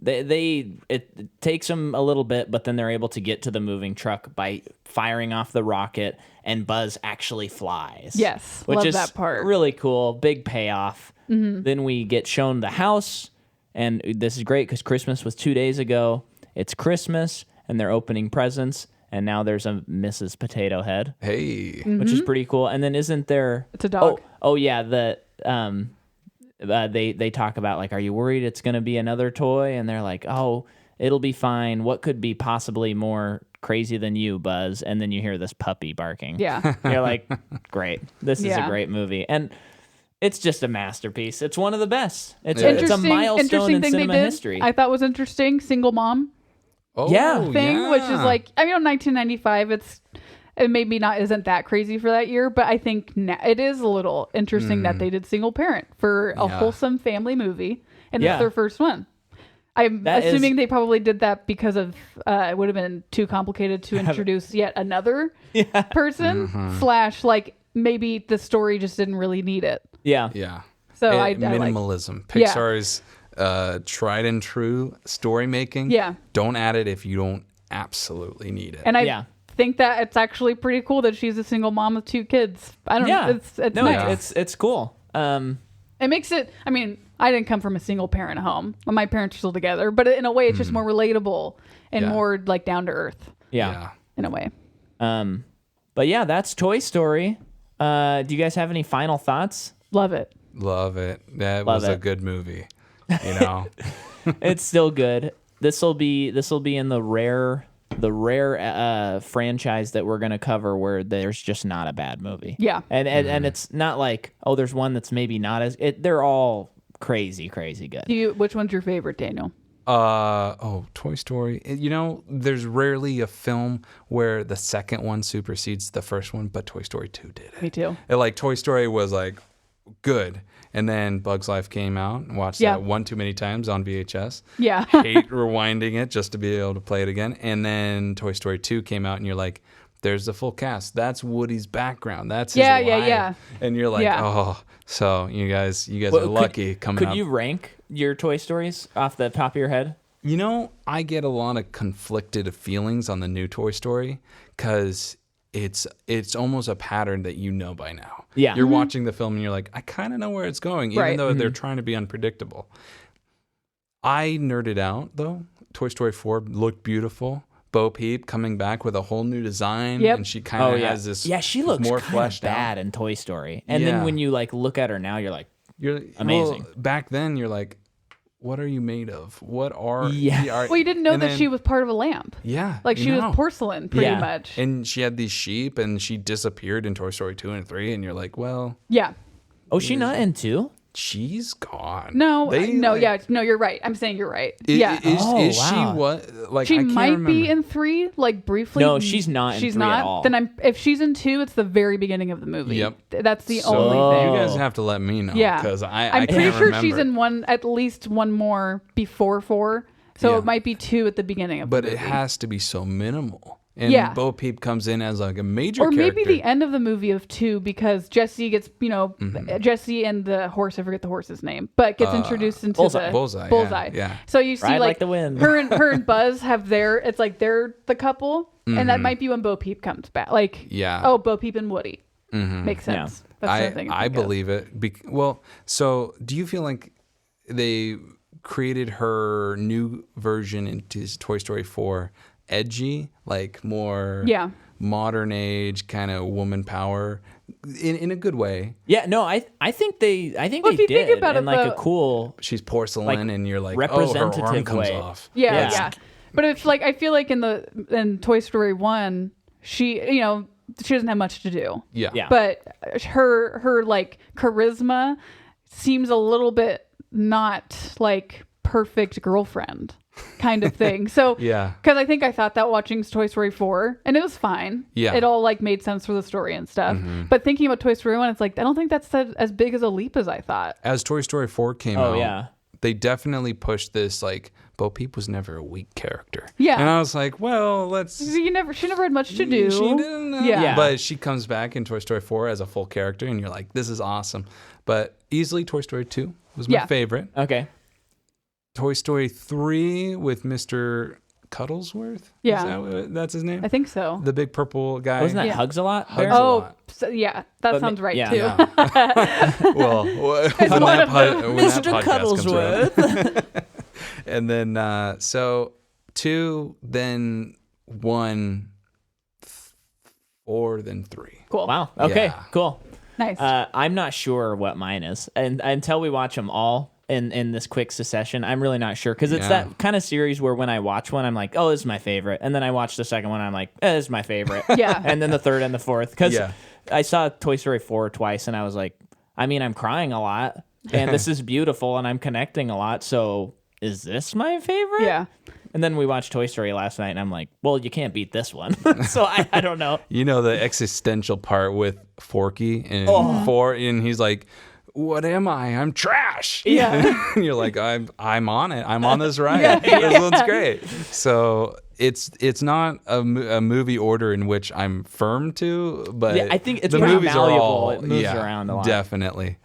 it takes them a little bit, but then they're able to get to the moving truck by firing off the rocket, and Buzz actually flies. Yes. Which love is that part. really cool. Big payoff. Then we get shown the house, and this is great because Christmas was 2 days ago. It's Christmas, and they're opening presents. And now there's a Mrs. Potato Head. Hey. Which is pretty cool. And then isn't there... It's a dog. Oh yeah, they talk about, like, are you worried it's going to be another toy? And they're like, oh, it'll be fine. What could be possibly more crazy than you, Buzz? And then you hear this puppy barking. Yeah. You're like, great. This is a great movie. And it's just a masterpiece. It's one of the best. It's a milestone in cinema history. I thought was interesting. Single mom. Oh, thing, which is like, 1995, it maybe isn't that crazy for that year, but I think it is a little interesting that they did single parent for a wholesome family movie, and it's their first one. I'm assuming they probably did that because of it would have been too complicated to introduce yet another person / like maybe the story just didn't really need it. Yeah. So minimalism. Pixar's tried and true story making. Yeah. Don't add it if you don't absolutely need it. And I think that it's actually pretty cool that she's a single mom with 2 kids. I don't know. It's nice. It's cool. It makes it, I mean, I didn't come from a single parent home. My parents are still together, but in a way it's just more relatable and more like down to earth. Yeah. In a way. But yeah, that's Toy Story. Do you guys have any final thoughts? Love it. Love it. That was a good movie. It's still good. This will be in the rare franchise that we're gonna cover where there's just not a bad movie. Yeah, and it's not like, oh, there's one that's maybe not as they're all crazy good. Which one's your favorite, Daniel? Toy Story. There's rarely a film where the second one supersedes the first one, but Toy Story 2 did it. Me too. Like Toy Story was like good. And then Bug's Life came out and watched that one too many times on VHS. Yeah. Hate rewinding it just to be able to play it again. And then Toy Story 2 came out and you're like, there's the full cast. That's Woody's background. That's his life. Yeah. And you're like, oh, so you guys are lucky coming up. Could you rank your Toy Stories off the top of your head? I get a lot of conflicted feelings on the new Toy Story because it's almost a pattern that you know by now. Yeah. You're watching the film and you're like, I kind of know where it's going, even though they're trying to be unpredictable. I nerded out, though. Toy Story 4 looked beautiful. Bo Peep coming back with a whole new design. And she kind of has this she looks more fleshed bad in Toy Story. And then when you like look at her now, you're like, amazing. Well, back then, you're like, what are you made of? What are Well, you didn't know that she was part of a lamp. Yeah. Like she was porcelain, pretty much. And she had these sheep, and she disappeared in Toy Story 2 and 3, and you're like, well... Yeah. Oh, she's not in 2? She's gone. No, you're right. I'm saying you're right. Is she what? Like she I can't might remember. be in 3, like briefly. No, she's not. She's in 3 not. At all. Then if she's in 2, it's the very beginning of the movie. Yep. That's the only thing. You guys have to let me know. Yeah, because I'm pretty sure she's in one, at least one more before 4. So it might be 2 at the beginning of the movie. But it has to be so minimal. And Bo Peep comes in as like a major character. Or maybe character. the end of the movie of 2, because Jesse gets, Jesse and the horse, I forget the horse's name, but gets introduced into Bullseye. Yeah. So you see like the wind. her and Buzz have it's like they're the couple, and that might be when Bo Peep comes back. Like, Bo Peep and Woody. Makes sense. Yeah. That's I believe it. So do you feel like they created her new version into Toy Story 4 edgy, like more modern age kind of woman power in a good way. Yeah, no, I think they if you did think about in it, like a cool She's porcelain, and you're like, representative her arm comes way. off. Yeah. But it's like, I feel like in Toy Story 1, she doesn't have much to do. Yeah. But her like charisma seems a little bit not like perfect girlfriend kind of thing. So Yeah. because I thought that watching Toy Story 4, and it was fine. Yeah. It all like made sense for the story and stuff. But thinking about Toy Story 1, it's like, I don't think that's as big as a leap as I thought. As Toy Story 4 came out, yeah. they definitely pushed this like, Bo Peep was never a weak character. Yeah. And I was like, well, She never had much to do. She didn't. Yeah. But she comes back in Toy Story 4 as a full character, and you're like, this is awesome. But easily Toy Story 2 was my favorite. Okay. Toy Story 3 with Mr. Cuddlesworth? Yeah. That's his name? I think so. The big purple guy. Wasn't that Hugs a Lot? Hugs there? a Oh, lot. so, yeah. That sounds right, yeah. too. Yeah. Well, when that Mr. podcast comes around. Cuddlesworth. And then, so 2, then 1, 4, then 3. Cool. Wow. Okay. Yeah. Cool. Nice. I'm not sure what mine is, and until we watch them all in this quick succession, I'm really not sure, because it's that kind of series where when I watch one, I'm like, oh, this is my favorite, and then I watch the second one, I'm like, this is my favorite. Yeah. And then the third and the fourth, because I saw Toy Story 4 twice, and I was like, I mean, I'm crying a lot, and this is beautiful, and I'm connecting a lot, so is this my favorite? Yeah. And then we watched Toy Story last night, and I'm like, well, you can't beat this one. So I don't know. You know the existential part with Forky in 4, and he's like, what am I? I'm trash. Yeah. And you're like, I'm on it. I'm on this ride. This one's great. So it's not a movie order in which I'm firm to, but I think it's the pretty movies malleable. are all, It moves around a lot. Definitely.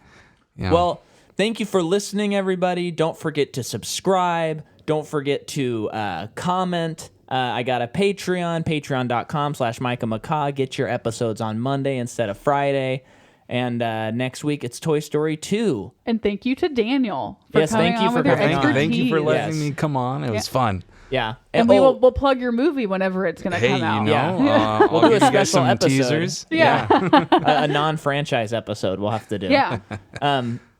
Yeah. Well, thank you for listening, everybody. Don't forget to subscribe. Don't forget to comment. I got a Patreon, patreon.com/Micah McCaw. Get your episodes on Monday instead of Friday. And next week, it's Toy Story 2. And thank you to Daniel for Yes, coming thank you on for with your coming on. expertise. Thank you for letting Yes. me come on. It was fun. Yeah. And we'll plug your movie whenever it's going to Hey, come out. you know, Yeah. I'll do a give you guys special some episode. teasers. Yeah. a non-franchise episode we'll have to do. Yeah.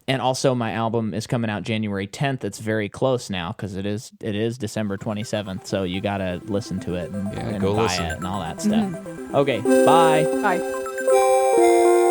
And also, my album is coming out January 10th. It's very close now because it is December 27th. So you got to listen to it and go buy listen. it and all that stuff. Okay, bye. Bye.